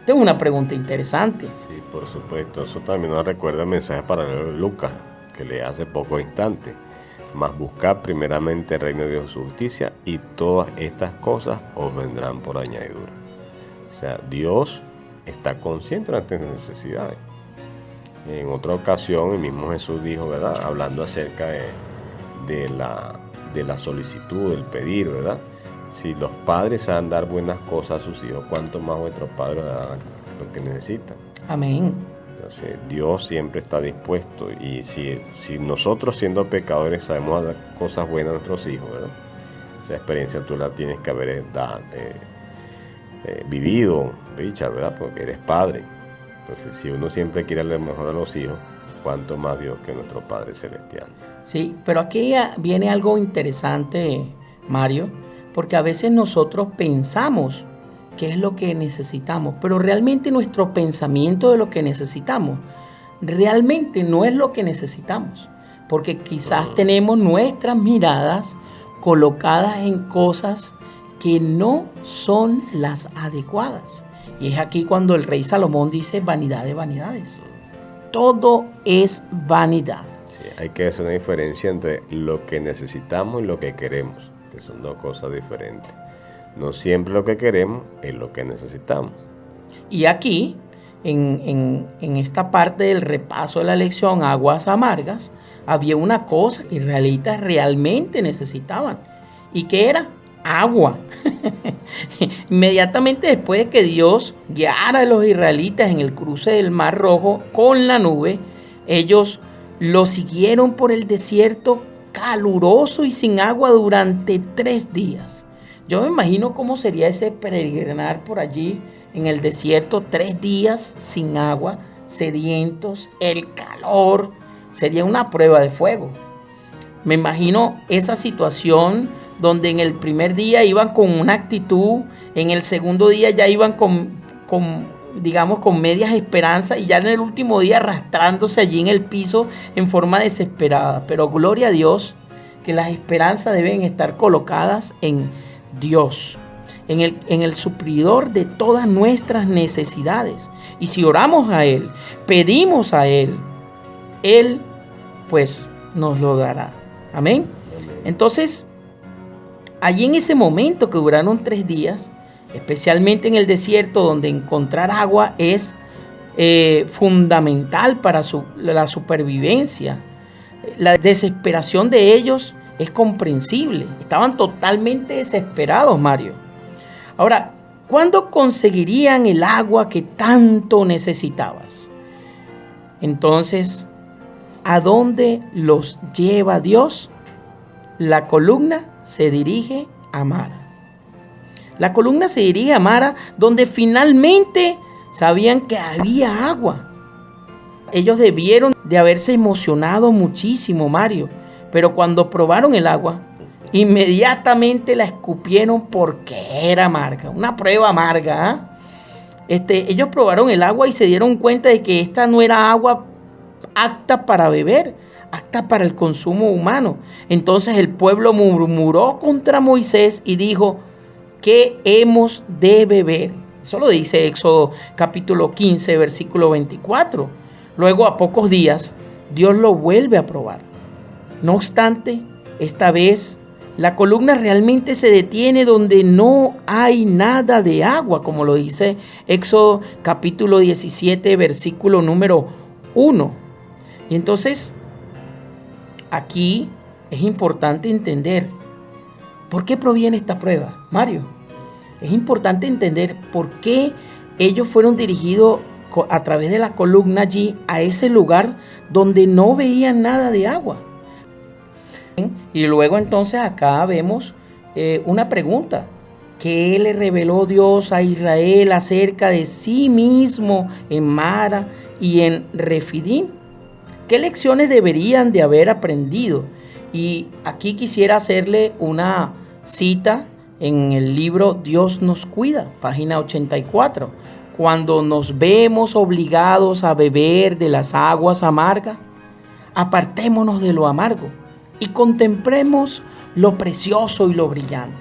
Tengo una pregunta interesante. Sí, por supuesto. Eso también nos recuerda el mensaje paralelo de Lucas, que le hace pocos instantes. Mas buscad primeramente el reino de Dios y su justicia, y todas estas cosas os vendrán por añadidura. O sea, Dios está consciente de nuestras necesidades. En otra ocasión, el mismo Jesús dijo, ¿verdad? Hablando acerca de la solicitud, del pedir, ¿verdad? Si los padres saben dar buenas cosas a sus hijos, ¿cuánto más vuestros padres dan lo que necesitan? Amén. Entonces, Dios siempre está dispuesto, y si nosotros siendo pecadores sabemos dar cosas buenas a nuestros hijos, ¿verdad? Esa experiencia tú la tienes que haber vivido, Richard, ¿verdad? Porque eres padre. Entonces, si uno siempre quiere lo mejor a los hijos, ¿cuánto más Dios que nuestro Padre Celestial? Sí, pero aquí viene algo interesante, Mario, porque a veces nosotros pensamos qué es lo que necesitamos, pero realmente nuestro pensamiento de lo que necesitamos realmente no es lo que necesitamos, porque quizás tenemos nuestras miradas colocadas en cosas que no son las adecuadas. Y es aquí cuando el rey Salomón dice vanidad de vanidades. Todo es vanidad. Sí, hay que hacer una diferencia entre lo que necesitamos y lo que queremos, que son dos cosas diferentes. No siempre lo que queremos es lo que necesitamos. Y aquí, en esta parte del repaso de la lección Aguas Amargas, había una cosa que los israelitas realmente necesitaban. ¿Y qué era? Agua. Inmediatamente después de que Dios guiara a los israelitas en el cruce del Mar Rojo con la nube, ellos lo siguieron por el desierto caluroso y sin agua durante 3 días. Yo me imagino cómo sería ese peregrinar por allí en el desierto 3 días sin agua, sedientos, el calor, sería una prueba de fuego. Me imagino esa situación donde en el primer día iban con una actitud, en el segundo día ya iban con medias esperanzas, y ya en el último día arrastrándose allí en el piso en forma desesperada. Pero gloria a Dios que las esperanzas deben estar colocadas en Dios, en el suplidor de todas nuestras necesidades. Y si oramos a Él, pedimos a Él, Él pues nos lo dará. Amén. Entonces, allí en ese momento que duraron 3 días, especialmente en el desierto donde encontrar agua es fundamental para la supervivencia, la desesperación de ellos es comprensible. Estaban totalmente desesperados, Mario. Ahora, ¿cuándo conseguirían el agua que tanto necesitabas? Entonces, ¿a dónde los lleva Dios? La columna se dirige a Mara. La columna se dirige a Mara, donde finalmente sabían que había agua. Ellos debieron de haberse emocionado muchísimo, Mario, pero cuando probaron el agua, inmediatamente la escupieron porque era amarga, una prueba amarga. Ellos probaron el agua y se dieron cuenta de que esta no era agua apta para beber, apta para el consumo humano. Entonces el pueblo murmuró contra Moisés y dijo: ¿qué hemos de beber? Eso lo dice Éxodo capítulo 15, versículo 24. Luego, a pocos días, Dios lo vuelve a probar. No obstante, esta vez la columna realmente se detiene donde no hay nada de agua, como lo dice Éxodo capítulo 17, versículo número 1. Y entonces, aquí es importante entender por qué proviene esta prueba, Mario. Es importante entender por qué ellos fueron dirigidos a través de la columna allí a ese lugar donde no veían nada de agua. Y luego entonces acá vemos una pregunta. que le reveló Dios a Israel acerca de sí mismo en Mara y en Refidim. ¿Qué lecciones deberían de haber aprendido? Y aquí quisiera hacerle una cita en el libro Dios nos cuida, página 84. Cuando nos vemos obligados a beber de las aguas amargas, apartémonos de lo amargo y contemplemos lo precioso y lo brillante.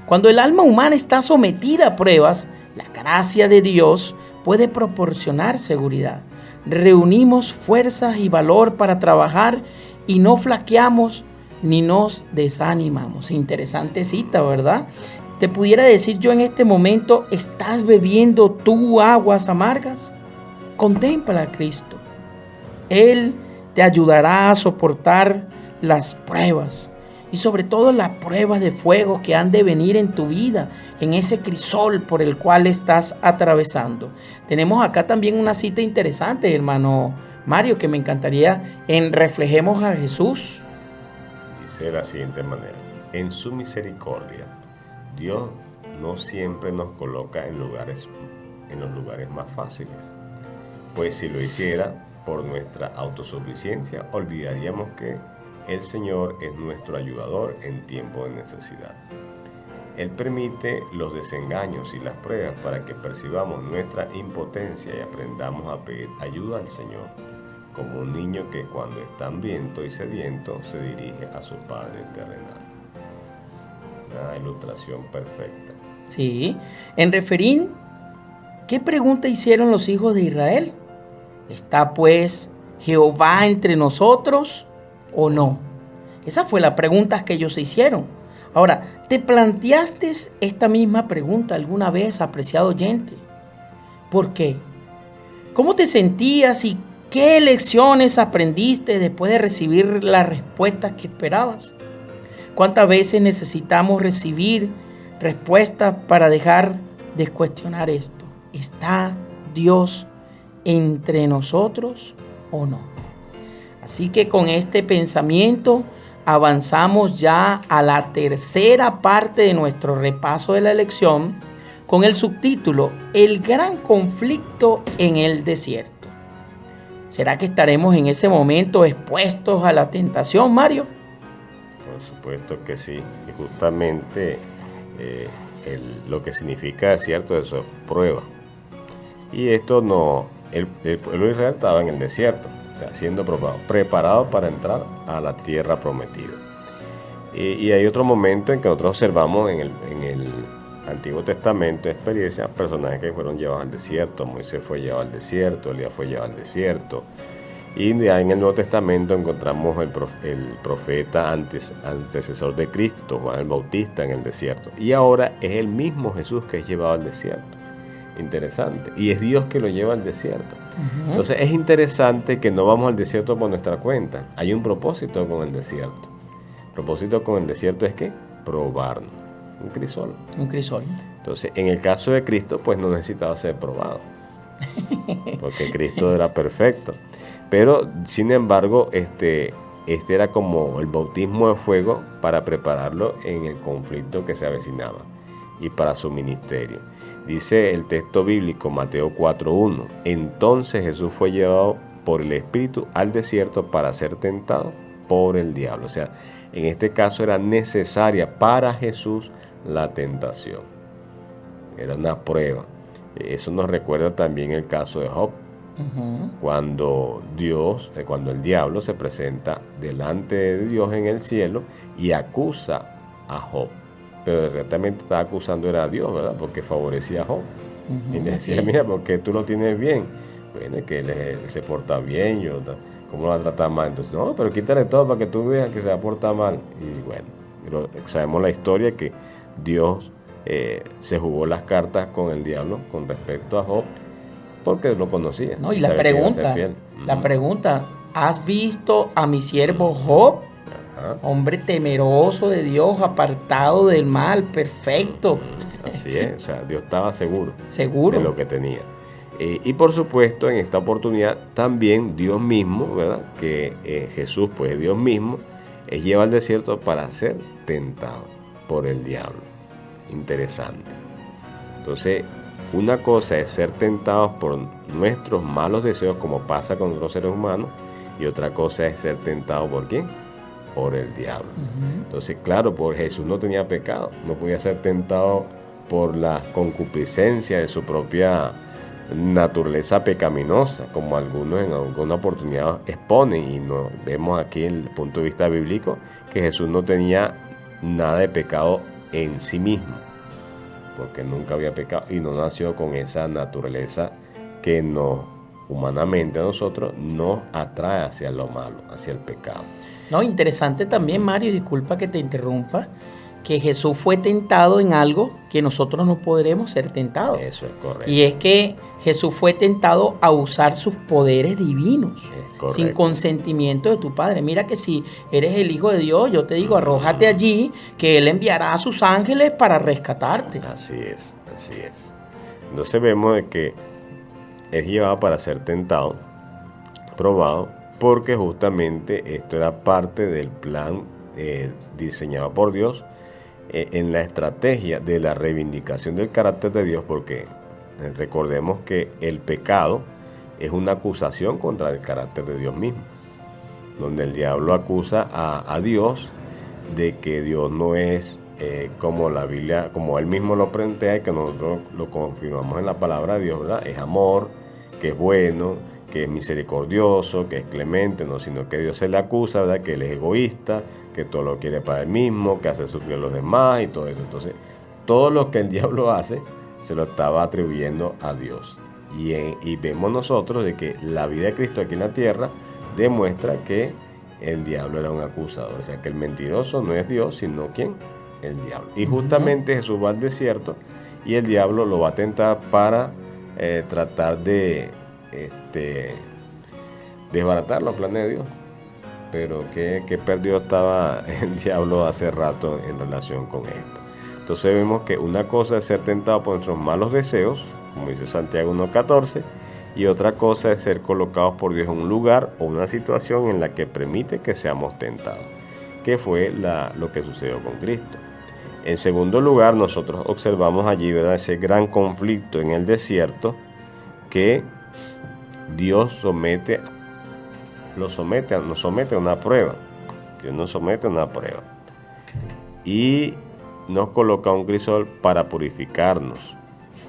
Cuando el alma humana está sometida a pruebas, la gracia de Dios puede proporcionar seguridad. Reunimos fuerzas y valor para trabajar y no flaqueamos ni nos desanimamos. Interesante cita, ¿verdad? Te pudiera decir yo en este momento, ¿estás bebiendo tú aguas amargas? Contempla a Cristo. Él te ayudará a soportar las pruebas y sobre todo las pruebas de fuego que han de venir en tu vida, en ese crisol por el cual estás atravesando. Tenemos acá también una cita interesante, hermano Mario, que me encantaría en Reflejemos a Jesús. Dice de la siguiente manera: en su misericordia, Dios no siempre nos coloca en los lugares más fáciles, pues si lo hiciera por nuestra autosuficiencia, olvidaríamos que el Señor es nuestro ayudador en tiempo de necesidad. Él permite los desengaños y las pruebas para que percibamos nuestra impotencia y aprendamos a pedir ayuda al Señor, como un niño que cuando está hambriento y sediento se dirige a su Padre terrenal. Una ilustración perfecta. Sí, en Refidim, ¿qué pregunta hicieron los hijos de Israel? ¿Está pues Jehová entre nosotros o no? Esa fue la pregunta que ellos se hicieron. Ahora, ¿te planteaste esta misma pregunta alguna vez, apreciado oyente? ¿Por qué? ¿Cómo te sentías y qué lecciones aprendiste después de recibir las respuestas que esperabas? ¿Cuántas veces necesitamos recibir respuestas para dejar de cuestionar esto? ¿Está Dios entre nosotros o no? Así que con este pensamiento avanzamos ya a la tercera parte de nuestro repaso de la lección con el subtítulo El gran conflicto en el desierto. ¿Será que estaremos en ese momento expuestos a la tentación, Mario? Por supuesto que sí. Y justamente lo que significa desierto, eso es prueba. Y esto no, el pueblo de Israel estaba en el desierto, o sea, siendo preparado para entrar a la tierra prometida. Y hay otro momento en que nosotros observamos en el Antiguo Testamento experiencias, personajes que fueron llevados al desierto. Moisés fue llevado al desierto, Elías fue llevado al desierto. Y ya en el Nuevo Testamento encontramos el profeta antecesor de Cristo, Juan el Bautista, en el desierto. Y ahora es el mismo Jesús que es llevado al desierto. Interesante. Y es Dios que lo lleva al desierto. Uh-huh. Entonces es interesante que no vamos al desierto por nuestra cuenta. Hay un propósito con el desierto. El propósito con el desierto es que probarnos. Un crisol. Un crisol. Entonces, en el caso de Cristo, pues no necesitaba ser probado. Porque Cristo era perfecto. Pero, sin embargo, este era como el bautismo de fuego para prepararlo en el conflicto que se avecinaba y para su ministerio. Dice el texto bíblico, Mateo 4:1, entonces Jesús fue llevado por el Espíritu al desierto para ser tentado por el diablo. O sea, en este caso era necesaria para Jesús la tentación. Era una prueba. Eso nos recuerda también el caso de Job. Uh-huh. Cuando el diablo se presenta delante de Dios en el cielo y acusa a Job. Pero directamente estaba acusando era a Dios, ¿verdad? Porque favorecía a Job. Uh-huh, y le decía, mira, porque tú lo tienes bien. Bueno, que él se porta bien, ¿cómo lo va a tratar mal? Entonces, no, pero quítale todo para que tú veas que se va a portar mal. Y bueno, pero sabemos la historia que Dios se jugó las cartas con el diablo con respecto a Job porque lo conocía. No, y la pregunta, ¿has visto a mi siervo Job? Ajá. Hombre temeroso de Dios, apartado del mal, perfecto. Así es, o sea, Dios estaba seguro de lo que tenía. Y por supuesto, en esta oportunidad también Dios mismo, ¿verdad? Que Jesús, pues Dios mismo, lleva al desierto para ser tentado por el diablo. Interesante. Entonces, una cosa es ser tentados por nuestros malos deseos, como pasa con los seres humanos, y otra cosa es ser tentado ¿por quién? Por el diablo. Entonces, claro, por Jesús no tenía pecado, no podía ser tentado por la concupiscencia de su propia naturaleza pecaminosa, como algunos en alguna oportunidad exponen, y nos vemos aquí en el punto de vista bíblico que Jesús no tenía nada de pecado en sí mismo, porque nunca había pecado y no nació con esa naturaleza que humanamente a nosotros nos atrae hacia lo malo, hacia el pecado. No, interesante también, Mario, disculpa que te interrumpa, que Jesús fue tentado en algo que nosotros no podremos ser tentados. Eso es correcto. Y es que Jesús fue tentado a usar sus poderes divinos, sin consentimiento de tu Padre. Mira que si eres el Hijo de Dios, yo te digo, arrójate allí, que Él enviará a sus ángeles para rescatarte. Así es, así es. Entonces vemos de que es llevado para ser tentado, probado, porque justamente esto era parte del plan diseñado por Dios, en la estrategia de la reivindicación del carácter de Dios, porque recordemos que el pecado es una acusación contra el carácter de Dios mismo, donde el diablo acusa a Dios de que Dios no es como la Biblia, como él mismo lo plantea y que nosotros lo confirmamos en la palabra de Dios, ¿verdad? Es amor, que es bueno, que es misericordioso, que es clemente, no, sino que Dios se le acusa, ¿verdad? Que él es egoísta, que todo lo quiere para él mismo, que hace sufrir a los demás y todo eso. Entonces, todo lo que el diablo hace se lo estaba atribuyendo a Dios. Y vemos nosotros de que la vida de Cristo aquí en la tierra demuestra que el diablo era un acusador. O sea, que el mentiroso no es Dios, sino ¿quién? El diablo. Y justamente Jesús va al desierto y el diablo lo va a tentar para tratar de desbaratar los planes de Dios. Pero que perdido estaba el diablo hace rato en relación con esto. Entonces vemos que una cosa es ser tentado por nuestros malos deseos, como dice Santiago 1:14, y otra cosa es ser colocados por Dios en un lugar o una situación en la que permite que seamos tentados, que fue lo que sucedió con Cristo. En segundo lugar, nosotros observamos allí, ¿verdad?, ese gran conflicto en el desierto que Dios nos somete a una prueba. Dios nos somete a una prueba. Y nos coloca un crisol para purificarnos,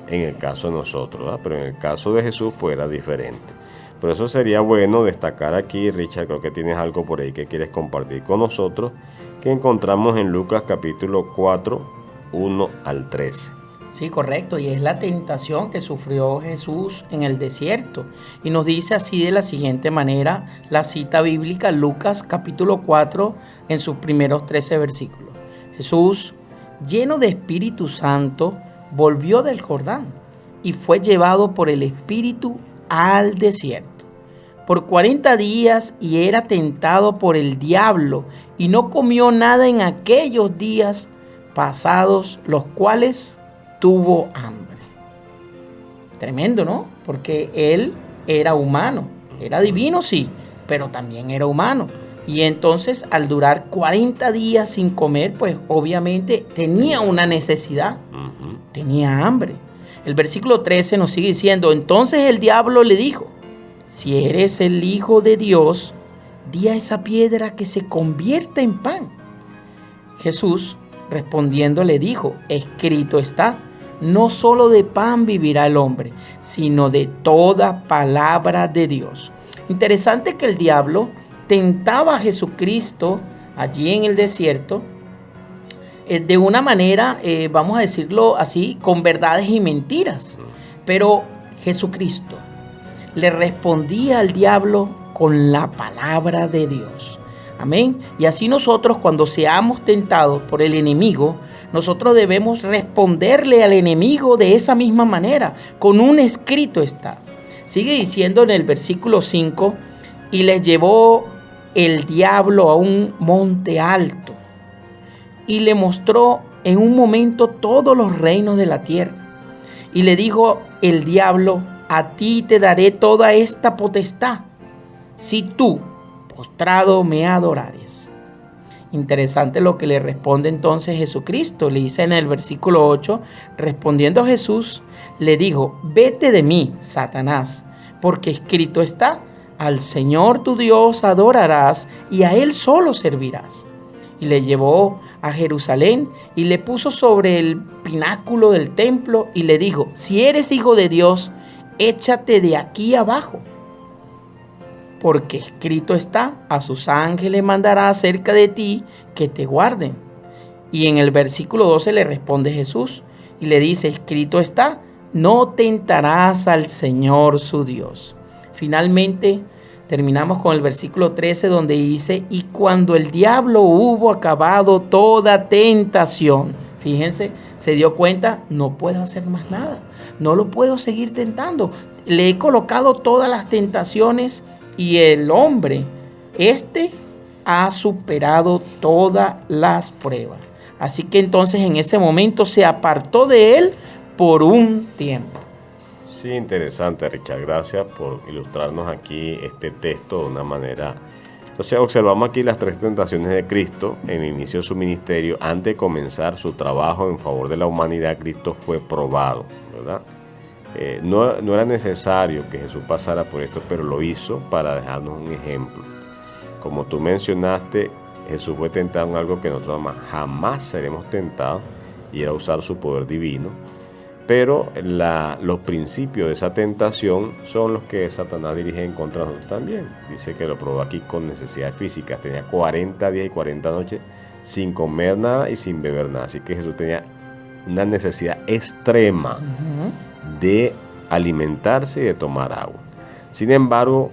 en el caso de nosotros, ¿verdad? Pero en el caso de Jesús pues era diferente. Por eso sería bueno destacar aquí, Richard, creo que tienes algo por ahí que quieres compartir con nosotros, que encontramos en Lucas capítulo 4, 1 al 13. Sí, correcto, y es la tentación que sufrió Jesús en el desierto. Y nos dice así de la siguiente manera la cita bíblica, Lucas capítulo 4, en sus primeros 13 versículos. Jesús, lleno de Espíritu Santo, volvió del Jordán y fue llevado por el Espíritu al desierto por 40 días y era tentado por el diablo y no comió nada en aquellos días pasados, los cuales tuvo hambre. Tremendo, ¿no? Porque él era humano, era divino, sí, pero también era humano. Y entonces al durar 40 días sin comer, pues obviamente tenía una necesidad, tenía hambre. El versículo 13 nos sigue diciendo, entonces el diablo le dijo, si eres el Hijo de Dios, di a esa piedra que se convierta en pan. Jesús respondiendo le dijo, escrito está, no solo de pan vivirá el hombre, sino de toda palabra de Dios. Interesante que el diablo tentaba a Jesucristo allí en el desierto de una manera, vamos a decirlo así, con verdades y mentiras. Pero Jesucristo le respondía al diablo con la palabra de Dios. Amén. Y así nosotros, cuando seamos tentados por el enemigo, nosotros debemos responderle al enemigo de esa misma manera, con un escrito está. Sigue diciendo en el versículo 5, y les llevó el diablo a un monte alto y le mostró en un momento todos los reinos de la tierra. Y le dijo el diablo, a ti te daré toda esta potestad, si tú, postrado, me adorares. Interesante lo que le responde entonces Jesucristo. Le dice en el versículo 8, respondiendo Jesús, le dijo, vete de mí, Satanás, porque escrito está, al Señor tu Dios adorarás y a Él solo servirás. Y le llevó a Jerusalén y le puso sobre el pináculo del templo y le dijo, si eres hijo de Dios, échate de aquí abajo. Porque escrito está, a sus ángeles mandará acerca de ti que te guarden. Y en el versículo 12 le responde Jesús y le dice, escrito está, no tentarás al Señor su Dios. Finalmente, terminamos con el versículo 13 donde dice, y cuando el diablo hubo acabado toda tentación, fíjense, se dio cuenta, no puedo hacer más nada, no lo puedo seguir tentando. Le he colocado todas las tentaciones y el hombre, ha superado todas las pruebas. Así que entonces en ese momento se apartó de él por un tiempo. Sí, interesante, Richard. Gracias por ilustrarnos aquí este texto de una manera. Entonces observamos aquí las 3 tentaciones de Cristo en el inicio de su ministerio. Antes de comenzar su trabajo en favor de la humanidad, Cristo fue probado, ¿verdad? No era necesario que Jesús pasara por esto, pero lo hizo para dejarnos un ejemplo. Como tú mencionaste, Jesús fue tentado en algo que nosotros jamás seremos tentados, y era usar su poder divino. Pero los principios de esa tentación son los que Satanás dirige en contra de nosotros también. Dice que lo probó aquí con necesidades físicas. Tenía 40 días y 40 noches sin comer nada y sin beber nada. Así que Jesús tenía una necesidad extrema de alimentarse y de tomar agua. Sin embargo,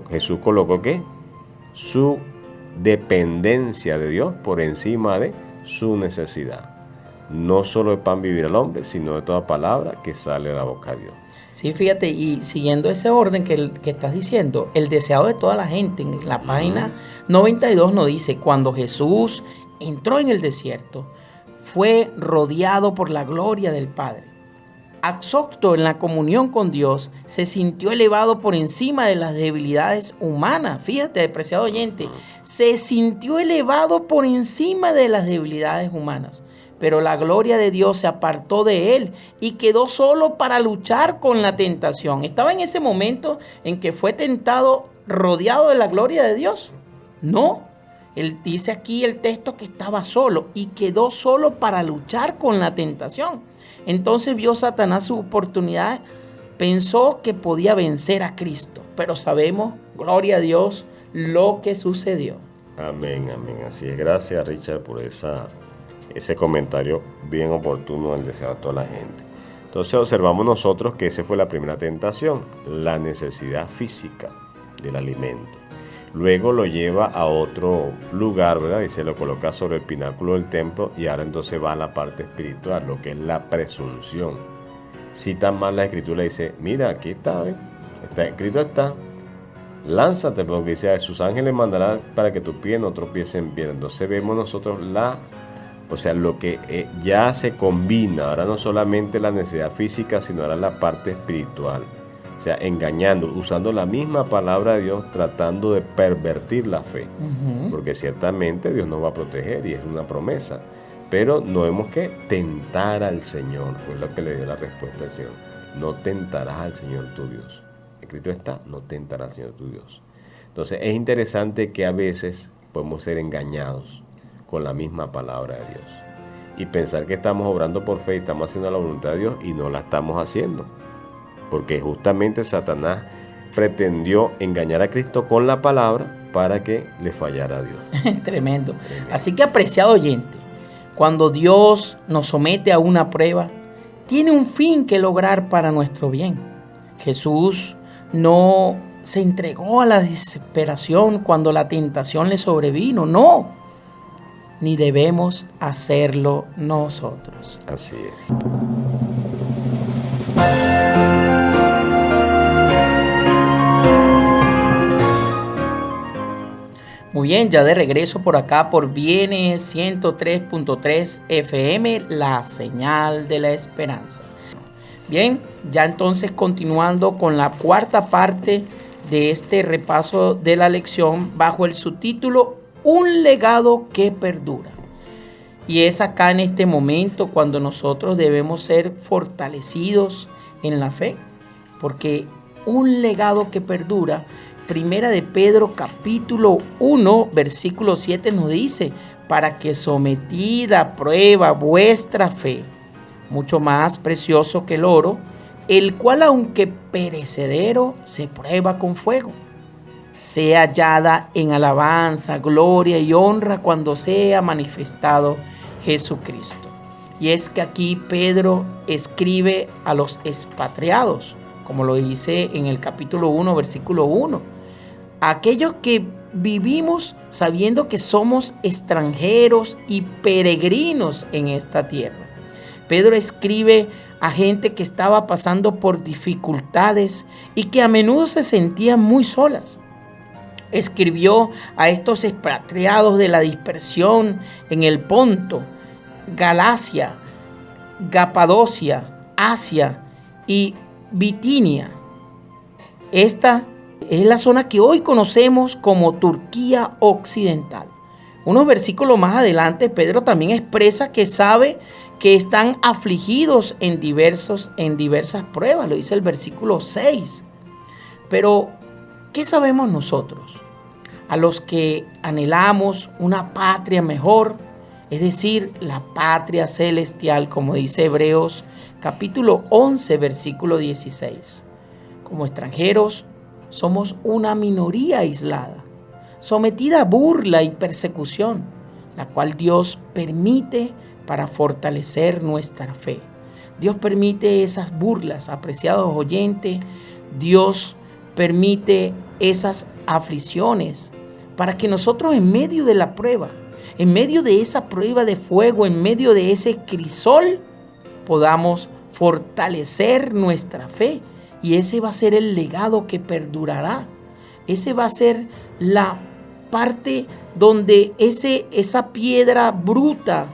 Jesús colocó ¿qué? Su dependencia de Dios por encima de su necesidad. No solo de pan vivir el hombre, sino de toda palabra que sale de la boca de Dios. Sí, fíjate, y siguiendo ese orden que estás diciendo, el deseado de toda la gente, en la página 92 nos dice, cuando Jesús entró en el desierto, fue rodeado por la gloria del Padre. Absorto en la comunión con Dios, se sintió elevado por encima de las debilidades humanas. Fíjate, apreciado oyente, se sintió elevado por encima de las debilidades humanas. Pero la gloria de Dios se apartó de él y quedó solo para luchar con la tentación. ¿Estaba en ese momento en que fue tentado rodeado de la gloria de Dios? No. Él dice aquí el texto que estaba solo y quedó solo para luchar con la tentación. Entonces vio Satanás su oportunidad, pensó que podía vencer a Cristo, pero sabemos, gloria a Dios, lo que sucedió. Amén, amén. Así es. Gracias, Richard, por ese comentario bien oportuno del deseo de toda la gente. Entonces observamos nosotros que esa fue la primera tentación, la necesidad física del alimento. Luego lo lleva a otro lugar, ¿verdad? Y se lo coloca sobre el pináculo del templo, y ahora entonces va a la parte espiritual, lo que es la presunción. Cita más la escritura y dice, mira, aquí está, ¿eh? Está escrito, está, lánzate, porque dice, a sus ángeles mandará para que tu pie no tropiece en piedra. Entonces vemos nosotros lo que ya se combina, ahora no solamente la necesidad física, sino ahora la parte espiritual. O sea, engañando, usando la misma palabra de Dios, tratando de pervertir la fe. Porque ciertamente Dios nos va a proteger y es una promesa. Pero no hemos que tentar al Señor, fue lo que le dio la respuesta al Señor. No tentarás al Señor tu Dios. Escrito está, no tentarás al Señor tu Dios. Entonces es interesante que a veces podemos ser engañados con la misma palabra de Dios. Y pensar que estamos obrando por fe y estamos haciendo la voluntad de Dios y no la estamos haciendo. Porque justamente Satanás pretendió engañar a Cristo con la palabra para que le fallara a Dios. Tremendo. Así que, apreciado oyente, cuando Dios nos somete a una prueba, tiene un fin que lograr para nuestro bien. Jesús no se entregó a la desesperación cuando la tentación le sobrevino, no. Ni debemos hacerlo nosotros. Así es. Muy bien, ya de regreso por acá por Viene 103.3 FM, la señal de la esperanza. Bien, ya entonces continuando con la cuarta parte de este repaso de la lección bajo el subtítulo un legado que perdura. Y es acá en este momento cuando nosotros debemos ser fortalecidos en la fe, porque un legado que perdura, Primera de Pedro capítulo 1, versículo 7 nos dice, para que sometida a prueba vuestra fe, mucho más precioso que el oro, el cual aunque perecedero se prueba con fuego, sea hallada en alabanza, gloria y honra cuando sea manifestado Jesucristo. Y es que aquí Pedro escribe a los expatriados, como lo dice en el capítulo 1, versículo 1. Aquellos que vivimos sabiendo que somos extranjeros y peregrinos en esta tierra. Pedro escribe a gente que estaba pasando por dificultades y que a menudo se sentían muy solas. Escribió a estos expatriados de la dispersión en el Ponto, Galacia, Capadocia, Asia y Bitinia. Esta es la zona que hoy conocemos como Turquía Occidental. Unos versículos más adelante, Pedro también expresa que sabe que están afligidos en diversas pruebas, lo dice el versículo 6. Pero, ¿qué sabemos nosotros? A los que anhelamos una patria mejor, es decir, la patria celestial, como dice Hebreos capítulo 11, versículo 16. Como extranjeros, somos una minoría aislada, sometida a burla y persecución, la cual Dios permite para fortalecer nuestra fe. Dios permite esas burlas, apreciados oyentes. Dios permite esas aflicciones para que nosotros en medio de la prueba, en medio de esa prueba de fuego, en medio de ese crisol, podamos fortalecer nuestra fe. Y ese va a ser el legado que perdurará. Ese va a ser la parte donde esa piedra bruta,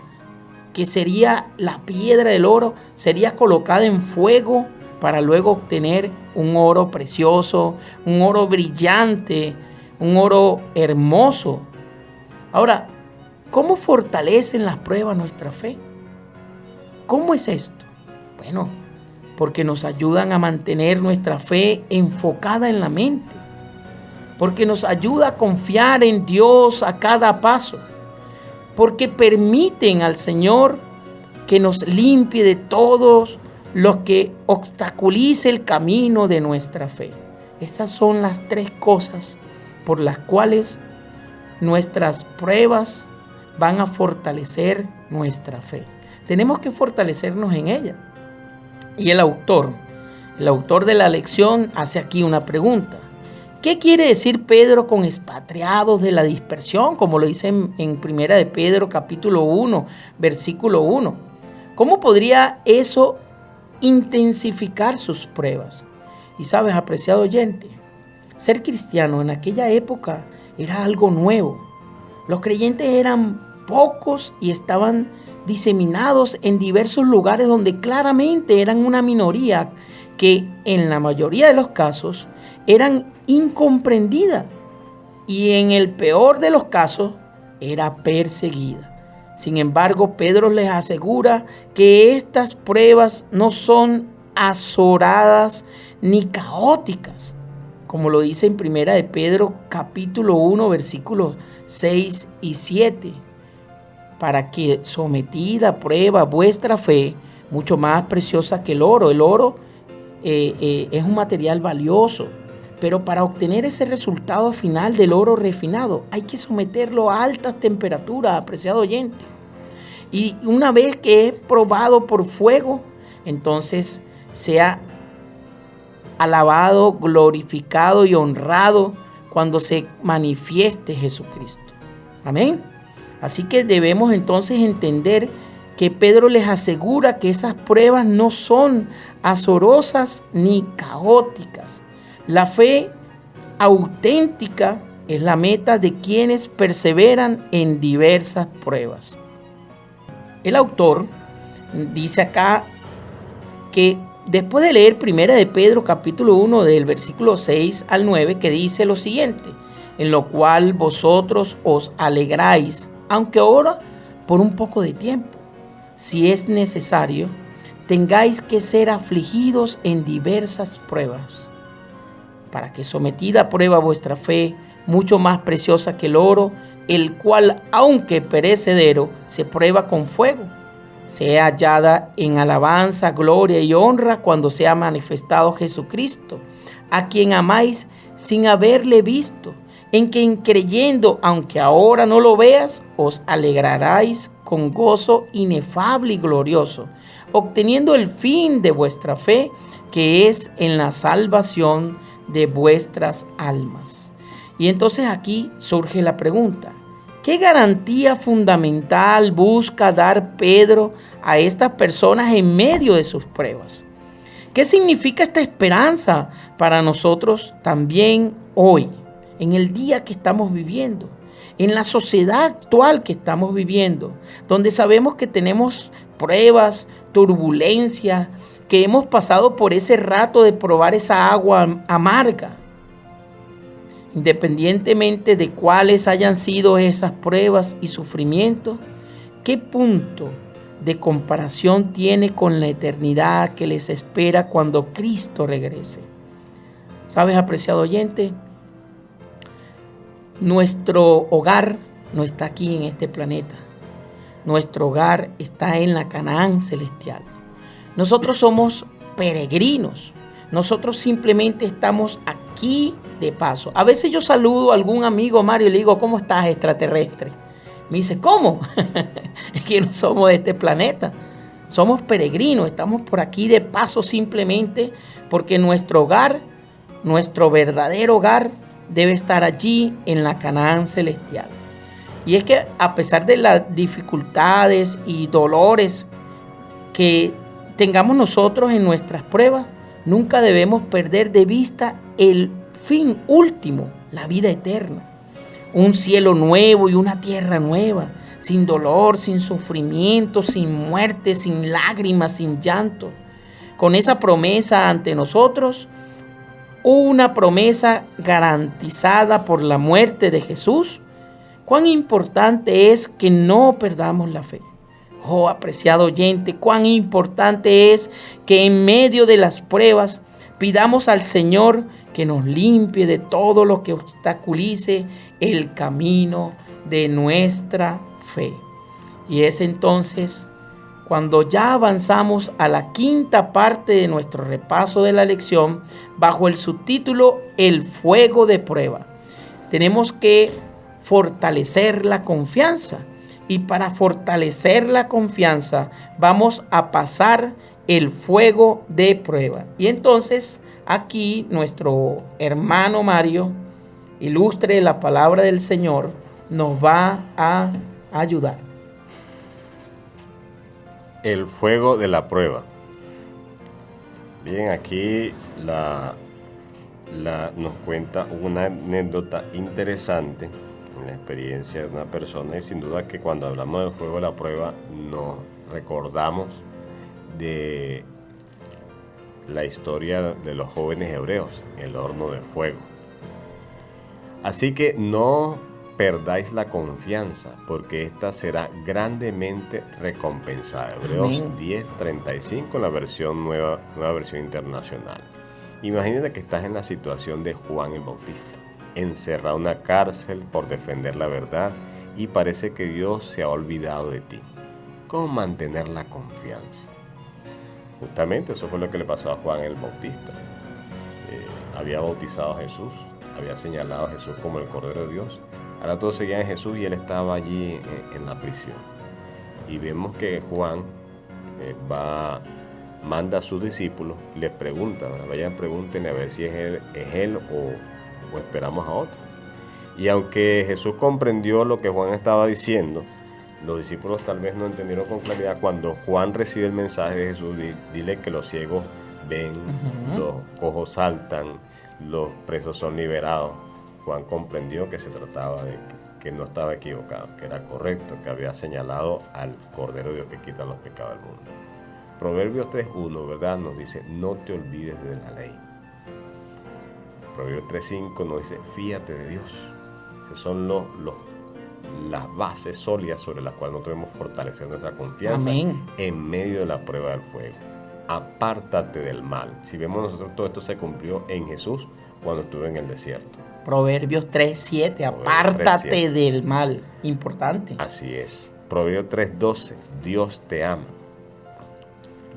que sería la piedra del oro, sería colocada en fuego para luego obtener un oro precioso, un oro brillante, un oro hermoso. Ahora, ¿cómo fortalecen las pruebas nuestra fe? ¿Cómo es esto? Bueno, porque nos ayudan a mantener nuestra fe enfocada en la mente, porque nos ayuda a confiar en Dios a cada paso, porque permiten al Señor que nos limpie de todos los que obstaculice el camino de nuestra fe. Estas son las tres cosas por las cuales nuestras pruebas van a fortalecer nuestra fe. Tenemos que fortalecernos en ella. Y el autor de la lección hace aquí una pregunta. ¿Qué quiere decir Pedro con expatriados de la dispersión? Como lo dice en Primera de Pedro capítulo 1, versículo 1. ¿Cómo podría eso intensificar sus pruebas? Y sabes, apreciado oyente, ser cristiano en aquella época era algo nuevo. Los creyentes eran pocos y estaban diseminados en diversos lugares donde claramente eran una minoría que en la mayoría de los casos eran incomprendida y en el peor de los casos era perseguida. Sin embargo, Pedro les asegura que estas pruebas no son azoradas ni caóticas, como lo dice en Primera de Pedro capítulo 1 versículos 6 y 7. Para que sometida a prueba vuestra fe, mucho más preciosa que el oro. El oro es un material valioso, pero para obtener ese resultado final del oro refinado hay que someterlo a altas temperaturas, apreciado oyente. Y una vez que es probado por fuego, entonces sea alabado, glorificado y honrado cuando se manifieste Jesucristo. Amén. Así que debemos entonces entender que Pedro les asegura que esas pruebas no son azorosas ni caóticas. La fe auténtica es la meta de quienes perseveran en diversas pruebas. El autor dice acá que después de leer Primera de Pedro capítulo 1 del versículo 6 al 9, que dice lo siguiente: en lo cual vosotros os alegráis, aunque ahora por un poco de tiempo, si es necesario, tengáis que ser afligidos en diversas pruebas, para que sometida a prueba vuestra fe, mucho más preciosa que el oro, el cual, aunque perecedero, se prueba con fuego, sea hallada en alabanza, gloria y honra cuando sea manifestado Jesucristo, a quien amáis sin haberle visto, en quien creyendo, aunque ahora no lo veas, os alegraráis con gozo inefable y glorioso, obteniendo el fin de vuestra fe, que es en la salvación de vuestras almas. Y entonces aquí surge la pregunta: ¿qué garantía fundamental busca dar Pedro a estas personas en medio de sus pruebas? ¿Qué significa esta esperanza para nosotros también hoy, en el día que estamos viviendo, en la sociedad actual que estamos viviendo, donde sabemos que tenemos pruebas, turbulencias, que hemos pasado por ese rato de probar esa agua amarga? Independientemente de cuáles hayan sido esas pruebas y sufrimientos, ¿qué punto de comparación tiene con la eternidad que les espera cuando Cristo regrese? ¿Sabes, apreciado oyente? Nuestro hogar no está aquí en este planeta. Nuestro hogar está en la Canaán celestial. Nosotros somos peregrinos. Nosotros simplemente estamos aquí de paso. A veces yo saludo a algún amigo, Mario, y le digo: ¿cómo estás, extraterrestre? Me dice: ¿cómo? Es que no somos de este planeta. Somos peregrinos, estamos por aquí de paso simplemente porque nuestro hogar, nuestro verdadero hogar, debe estar allí en la Canaán celestial. Y es que a pesar de las dificultades y dolores que tengamos nosotros en nuestras pruebas, nunca debemos perder de vista el fin último, la vida eterna. Un cielo nuevo y una tierra nueva, sin dolor, sin sufrimiento, sin muerte, sin lágrimas, sin llanto. Con esa promesa ante nosotros, una promesa garantizada por la muerte de Jesús. Cuán importante es que no perdamos la fe. Oh, apreciado oyente, cuán importante es que en medio de las pruebas pidamos al Señor que nos limpie de todo lo que obstaculice el camino de nuestra fe. Y es entonces cuando ya avanzamos a la quinta parte de nuestro repaso de la lección bajo el subtítulo El fuego de prueba. Tenemos que fortalecer la confianza. Y para fortalecer la confianza vamos a pasar el fuego de prueba. Y entonces aquí nuestro hermano Mario, ilustre la palabra del Señor, nos va a ayudar. El fuego de la prueba. Bien, aquí nos cuenta una anécdota interesante, una experiencia de una persona, y sin duda que cuando hablamos del fuego de la prueba nos recordamos de la historia de los jóvenes hebreos, el horno de fuego. Así que no perdáis la confianza, porque esta será grandemente recompensada. Hebreos 10:35, en la versión nueva versión internacional. Imagínate que estás en la situación de Juan el Bautista, encerrado en una cárcel por defender la verdad, y parece que Dios se ha olvidado de ti. ¿Cómo mantener la confianza? Justamente eso fue lo que le pasó a Juan el Bautista. Había bautizado a Jesús, había señalado a Jesús como el Cordero de Dios. Ahora todos seguían a Jesús y él estaba allí en la prisión. Y vemos que Juan manda a sus discípulos, les pregunta, vayan, pregúntenle a ver si es él o esperamos a otro. Y aunque Jesús comprendió lo que Juan estaba diciendo, los discípulos tal vez no entendieron con claridad. Cuando Juan recibe el mensaje de Jesús, dile que los ciegos ven, los cojos saltan, los presos son liberados. Juan comprendió que se trataba de que no estaba equivocado, que era correcto, que había señalado al Cordero de Dios que quita los pecados del mundo. Proverbios 3:1, ¿verdad? Nos dice: no te olvides de la ley. Proverbios 3:5 nos dice: fíate de Dios. Esas son las bases sólidas sobre las cuales nosotros debemos fortalecer nuestra confianza. Amén. En medio de la prueba del fuego. Apártate del mal. Si vemos nosotros, todo esto se cumplió en Jesús cuando estuvo en el desierto. Proverbios 3:7, apártate 3:7. del mal. Importante. Así es. Proverbios 3:12, Dios te ama.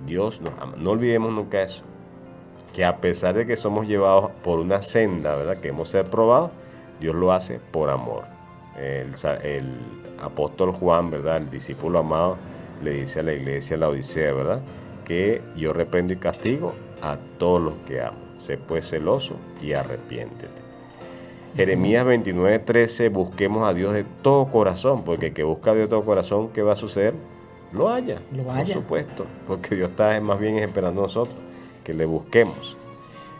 Dios nos ama. No olvidemos nunca eso. Que a pesar de que somos llevados por una senda, ¿verdad?, que hemos sido probados, Dios lo hace por amor. El apóstol Juan, ¿verdad?, el discípulo amado, le dice a la iglesia, la Odisea, ¿verdad?, que yo reprendo y castigo a todos los que amo. Sé pues celoso y arrepiéntete. Jeremías 29:13, busquemos a Dios de todo corazón, porque el que busca a Dios de todo corazón, ¿qué va a suceder? Lo halla, por supuesto, porque Dios está más bien esperando a nosotros, que le busquemos.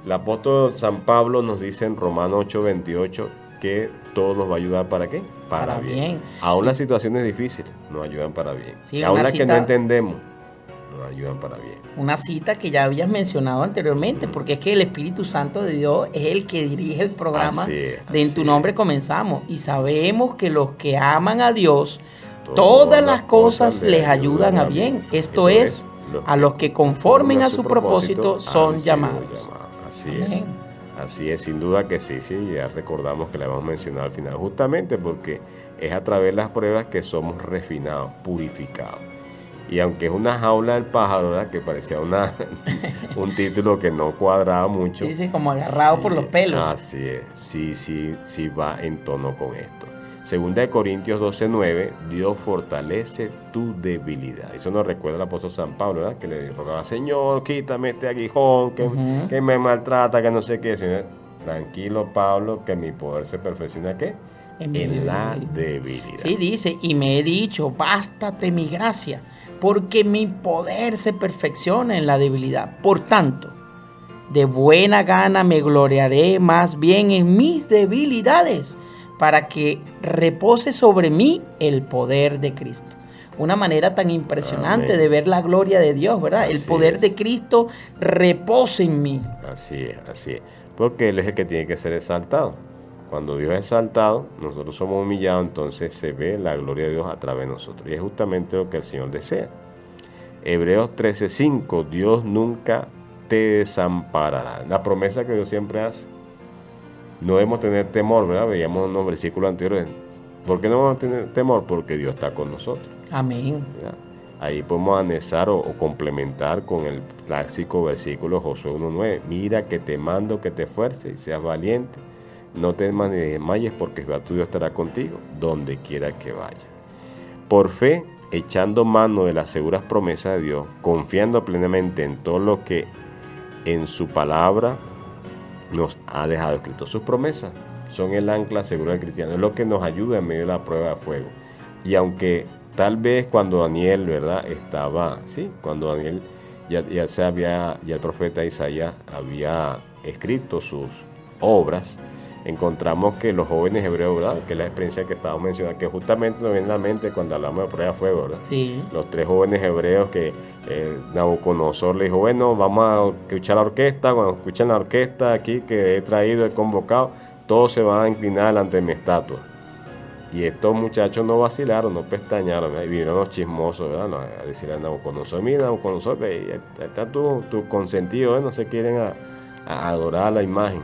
El apóstol San Pablo nos dice en Romanos 8:28 que todo nos va a ayudar ¿para qué? Para bien. Aún las situaciones difíciles nos ayudan para bien. Sí, aún las que no entendemos nos ayudan para bien. Una cita que ya habías mencionado anteriormente, porque es que el Espíritu Santo de Dios es el que dirige el programa de En tu nombre comenzamos. Y sabemos que los que aman a Dios, todas las cosas les ayudan a bien. Esto es, a los que conformen a su propósito son llamados. Así es. Así es, sin duda que sí, ya recordamos que le hemos mencionado al final, justamente porque es a través de las pruebas que somos refinados, purificados. Y aunque es una jaula del pájaro, ¿verdad?, que parecía un título que no cuadraba mucho. Sí, como agarrado por los pelos. Así es, sí va en tono con esto. Segunda de Corintios 12:9, Dios fortalece tu debilidad. Eso nos recuerda el apóstol San Pablo, ¿verdad?, que le rogaba, Señor, quítame este aguijón que me maltrata, que no sé qué. Señor, tranquilo, Pablo, que mi poder se perfecciona, ¿qué? En la debilidad. Sí, dice, y me he dicho, bástate mi gracia, porque mi poder se perfecciona en la debilidad. Por tanto, de buena gana me gloriaré más bien en mis debilidades, para que repose sobre mí el poder de Cristo. Una manera tan impresionante de ver la gloria de Dios, ¿verdad? El poder de Cristo repose en mí. Así es. Porque Él es el que tiene que ser exaltado. Cuando Dios es exaltado, nosotros somos humillados, entonces se ve la gloria de Dios a través de nosotros. Y es justamente lo que el Señor desea. Hebreos 13:5, Dios nunca te desamparará. La promesa que Dios siempre hace. No debemos tener temor, ¿verdad? Veíamos unos versículos anteriores. ¿Por qué no vamos a tener temor? Porque Dios está con nosotros. Amén. ¿Verdad? Ahí podemos anexar o complementar con el clásico versículo Josué 1:9. Mira que te mando que te esfuerces y seas valiente. No temas ni desmayes, porque Jehová tu Dios estará contigo donde quiera que vaya. Por fe, echando mano de las seguras promesas de Dios, confiando plenamente en todo lo que en su palabra nos ha dejado escrito. Sus promesas son el ancla segura del cristiano, es lo que nos ayuda en medio de la prueba de fuego. Y aunque tal vez cuando Daniel, ¿verdad?, cuando Daniel ya el profeta Isaías había escrito sus obras, encontramos que los jóvenes hebreos, ¿verdad?, que es la experiencia que estábamos mencionando, que justamente nos viene a la mente cuando hablamos de prueba de fuego, ¿verdad? Sí. Los tres jóvenes hebreos que Nabucodonosor le dijo, bueno, vamos a escuchar la orquesta. Cuando escuchan la orquesta aquí que he traído, he convocado, todos se van a inclinar delante de mi estatua. Y estos muchachos no vacilaron, no pestañaron, ¿verdad? Y vinieron los chismosos, ¿verdad?, a decirle a Nabucodonosor, mira, Nabucodonosor, está tu consentido, ¿eh? No se quieren a adorar a la imagen.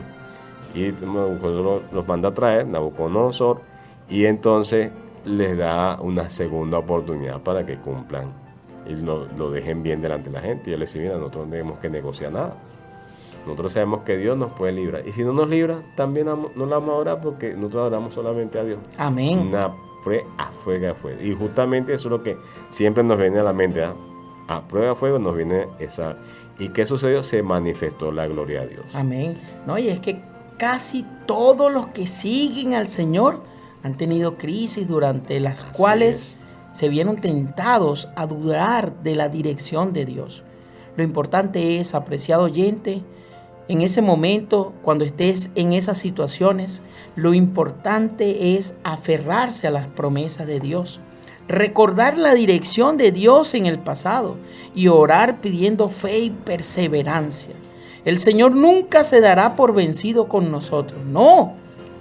Y Nabucodonosor los manda a traer, Nabucodonosor, y entonces les da una segunda oportunidad para que cumplan y lo dejen bien delante de la gente. Y él les dice, mira, nosotros no tenemos que negociar nada. Nosotros sabemos que Dios nos puede librar. Y si no nos libra, también no la vamos a orar, porque nosotros adoramos solamente a Dios. Amén. Una prueba a fuego. Y justamente eso es lo que siempre nos viene a la mente, ¿eh? A prueba de fuego nos viene esa. ¿Y qué sucedió? Se manifestó la gloria de Dios. Amén. No, y es que casi todos los que siguen al Señor han tenido crisis durante las cuales se vieron tentados a dudar de la dirección de Dios. Lo importante es, apreciado oyente, en ese momento, cuando estés en esas situaciones, lo importante es aferrarse a las promesas de Dios, recordar la dirección de Dios en el pasado y orar pidiendo fe y perseverancia. El Señor nunca se dará por vencido con nosotros, no.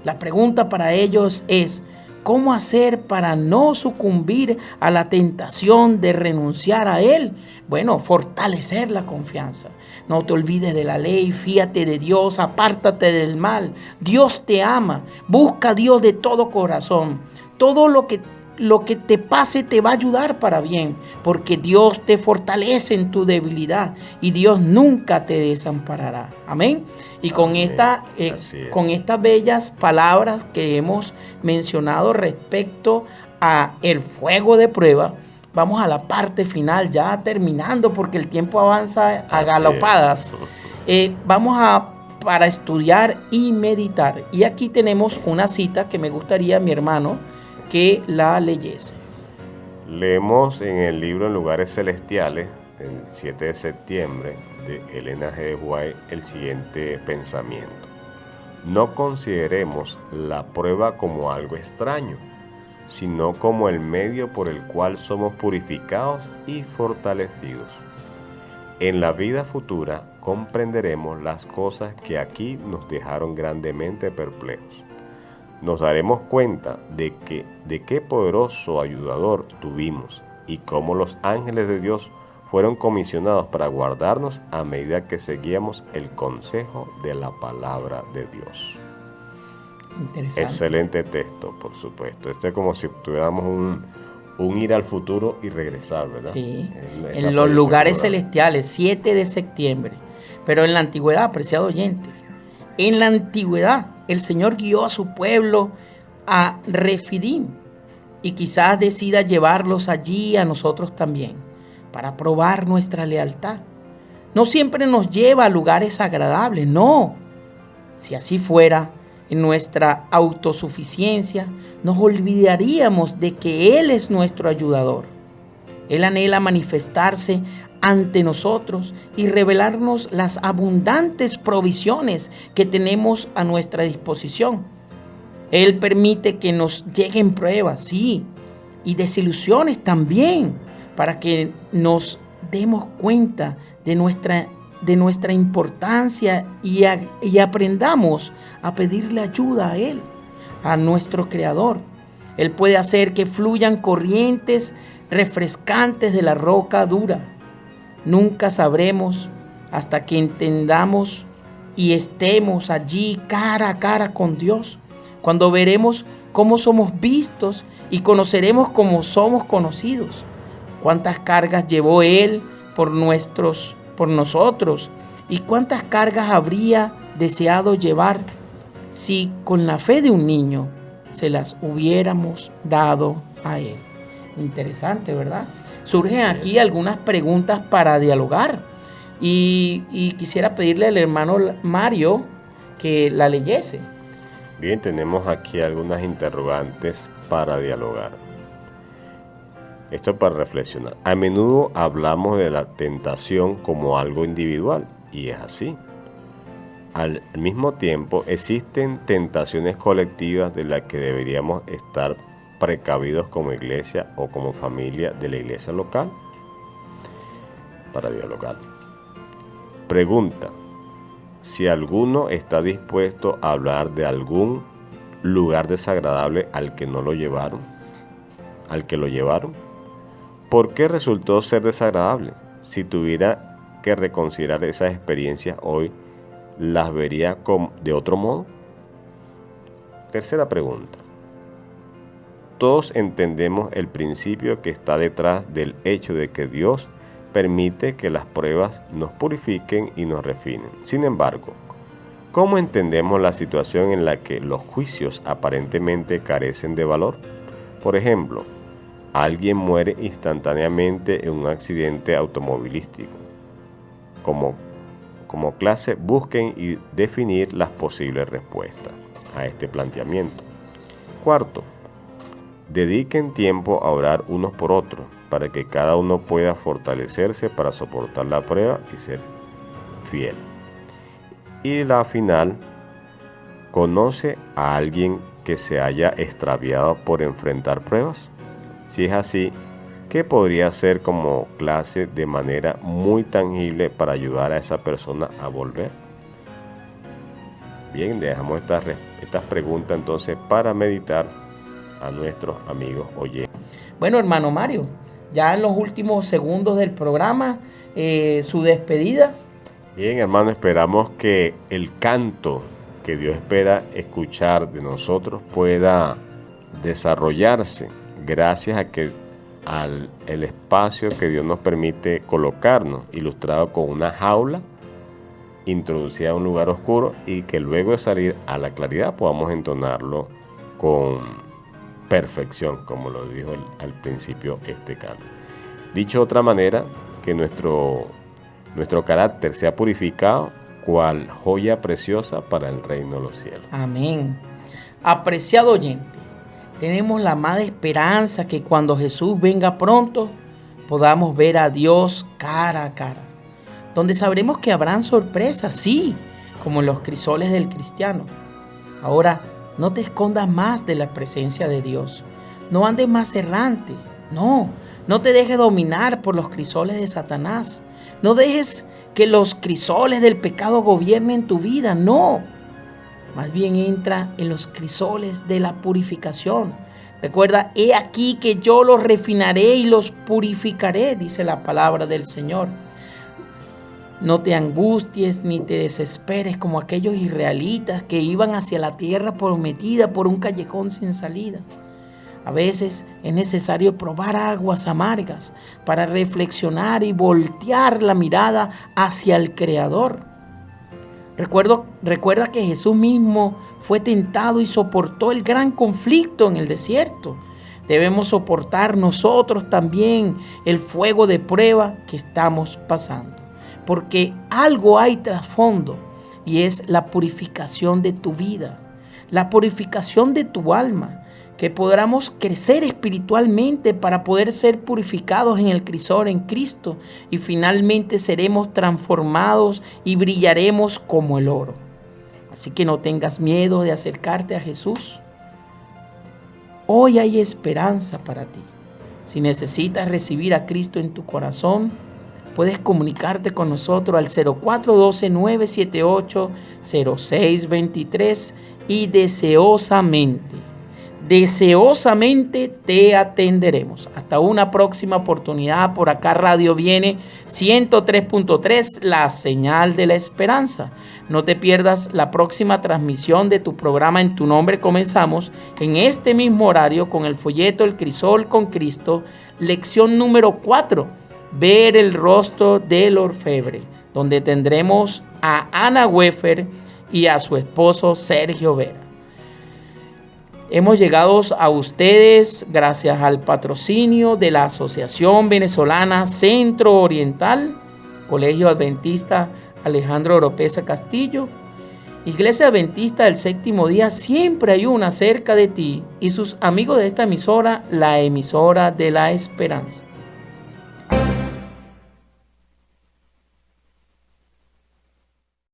La pregunta para ellos es, ¿cómo hacer para no sucumbir a la tentación de renunciar a Él? Bueno, fortalecer la confianza. No te olvides de la ley, fíate de Dios, apártate del mal. Dios te ama, busca a Dios de todo corazón. Todo lo que te pase te va a ayudar para bien, porque Dios te fortalece en tu debilidad y Dios nunca te desamparará. Amén. Y con estas bellas palabras que hemos mencionado respecto a el fuego de prueba, vamos a la parte final, ya terminando porque el tiempo avanza a galopadas. Para estudiar y meditar. Y aquí tenemos una cita que me gustaría, mi hermano, que la leyese. Leemos en el libro En Lugares Celestiales, el 7 de septiembre, de Elena G. White, el siguiente pensamiento. No consideremos la prueba como algo extraño, sino como el medio por el cual somos purificados y fortalecidos. En la vida futura comprenderemos las cosas que aquí nos dejaron grandemente perplejos. Nos daremos cuenta de qué poderoso ayudador tuvimos y cómo los ángeles de Dios fueron comisionados para guardarnos a medida que seguíamos el consejo de la palabra de Dios. Interesante. Excelente texto, por supuesto. Esto es como si tuviéramos un ir al futuro y regresar, ¿verdad? Sí, en los lugares celestiales, 7 de septiembre. Pero en la antigüedad, apreciado oyente, en la antigüedad el Señor guió a su pueblo a Refidim y quizás decida llevarlos allí a nosotros también para probar nuestra lealtad. No siempre nos lleva a lugares agradables, no. Si así fuera, en nuestra autosuficiencia, nos olvidaríamos de que Él es nuestro ayudador. Él anhela manifestarse ante nosotros y revelarnos las abundantes provisiones que tenemos a nuestra disposición. Él permite que nos lleguen pruebas, sí, y desilusiones también, para que nos demos cuenta de nuestra importancia y aprendamos a pedirle ayuda a Él, a nuestro Creador. Él puede hacer que fluyan corrientes refrescantes de la roca dura. Nunca sabremos hasta que entendamos y estemos allí cara a cara con Dios, cuando veremos cómo somos vistos y conoceremos cómo somos conocidos. Cuántas cargas llevó Él por nosotros y cuántas cargas habría deseado llevar si con la fe de un niño se las hubiéramos dado a Él. Interesante, ¿verdad? Surgen aquí algunas preguntas para dialogar y quisiera pedirle al hermano Mario que la leyese. Bien, tenemos aquí algunas interrogantes para dialogar. Esto es para reflexionar. A menudo hablamos de la tentación como algo individual, y es así. Al mismo tiempo, existen tentaciones colectivas de las que deberíamos estar precavidos como iglesia o como familia de la iglesia local. Para dialogar. Pregunta: si alguno está dispuesto a hablar de algún lugar desagradable al que lo llevaron, ¿por qué resultó ser desagradable? Si tuviera que reconsiderar esas experiencias hoy, ¿las vería de otro modo? Tercera pregunta. Todos entendemos el principio que está detrás del hecho de que Dios permite que las pruebas nos purifiquen y nos refinen. Sin embargo, ¿cómo entendemos la situación en la que los juicios aparentemente carecen de valor? Por ejemplo, alguien muere instantáneamente en un accidente automovilístico. Como clase, busquen y definir las posibles respuestas a este planteamiento. Cuarto, dediquen tiempo a orar unos por otros para que cada uno pueda fortalecerse para soportar la prueba y ser fiel. Y la final, ¿conoce a alguien que se haya extraviado por enfrentar pruebas? Si es así, ¿qué podría hacer como clase de manera muy tangible para ayudar a esa persona a volver? Bien, dejamos estas respuestas estas preguntas entonces para meditar a nuestros amigos oyentes. Bueno, hermano Mario, ya en los últimos segundos del programa, su despedida. Bien, hermano, esperamos que el canto que Dios espera escuchar de nosotros pueda desarrollarse gracias a que el espacio que Dios nos permite colocarnos, ilustrado con una jaula introducida a un lugar oscuro, y que luego de salir a la claridad podamos entonarlo con perfección, como lo dijo al principio este canto. Dicho de otra manera, que nuestro carácter sea purificado cual joya preciosa para el reino de los cielos. Amén. Apreciado oyente, tenemos la amada esperanza que cuando Jesús venga pronto podamos ver a Dios cara a cara, donde sabremos que habrán sorpresas, sí, como en los crisoles del cristiano. Ahora, no te escondas más de la presencia de Dios. No andes más errante. No te dejes dominar por los crisoles de Satanás. No dejes que los crisoles del pecado gobiernen tu vida. No. Más bien entra en los crisoles de la purificación. Recuerda, he aquí que yo los refinaré y los purificaré, dice la palabra del Señor. No te angusties ni te desesperes como aquellos israelitas que iban hacia la tierra prometida por un callejón sin salida. A veces es necesario probar aguas amargas para reflexionar y voltear la mirada hacia el Creador. Recuerda que Jesús mismo fue tentado y soportó el gran conflicto en el desierto. Debemos soportar nosotros también el fuego de prueba que estamos pasando. Porque algo hay trasfondo y es la purificación de tu vida, la purificación de tu alma, que podamos crecer espiritualmente para poder ser purificados en el crisol en Cristo y finalmente seremos transformados y brillaremos como el oro. Así que no tengas miedo de acercarte a Jesús. Hoy hay esperanza para ti. Si necesitas recibir a Cristo en tu corazón, puedes comunicarte con nosotros al 0412-978-0623 y deseosamente te atenderemos. Hasta una próxima oportunidad. Por acá Radio Viene 103.3, la señal de la esperanza. No te pierdas la próxima transmisión de tu programa En tu nombre comenzamos, en este mismo horario, con el folleto El Crisol con Cristo, lección número 4. Ver el rostro del orfebre, donde tendremos a Ana Wefer y a su esposo Sergio Vera. Hemos llegado a ustedes gracias al patrocinio de la Asociación Venezolana Centro Oriental, Colegio Adventista Alejandro Oropesa Castillo, Iglesia Adventista del Séptimo Día, siempre hay una cerca de ti, y sus amigos de esta emisora, la emisora de la esperanza.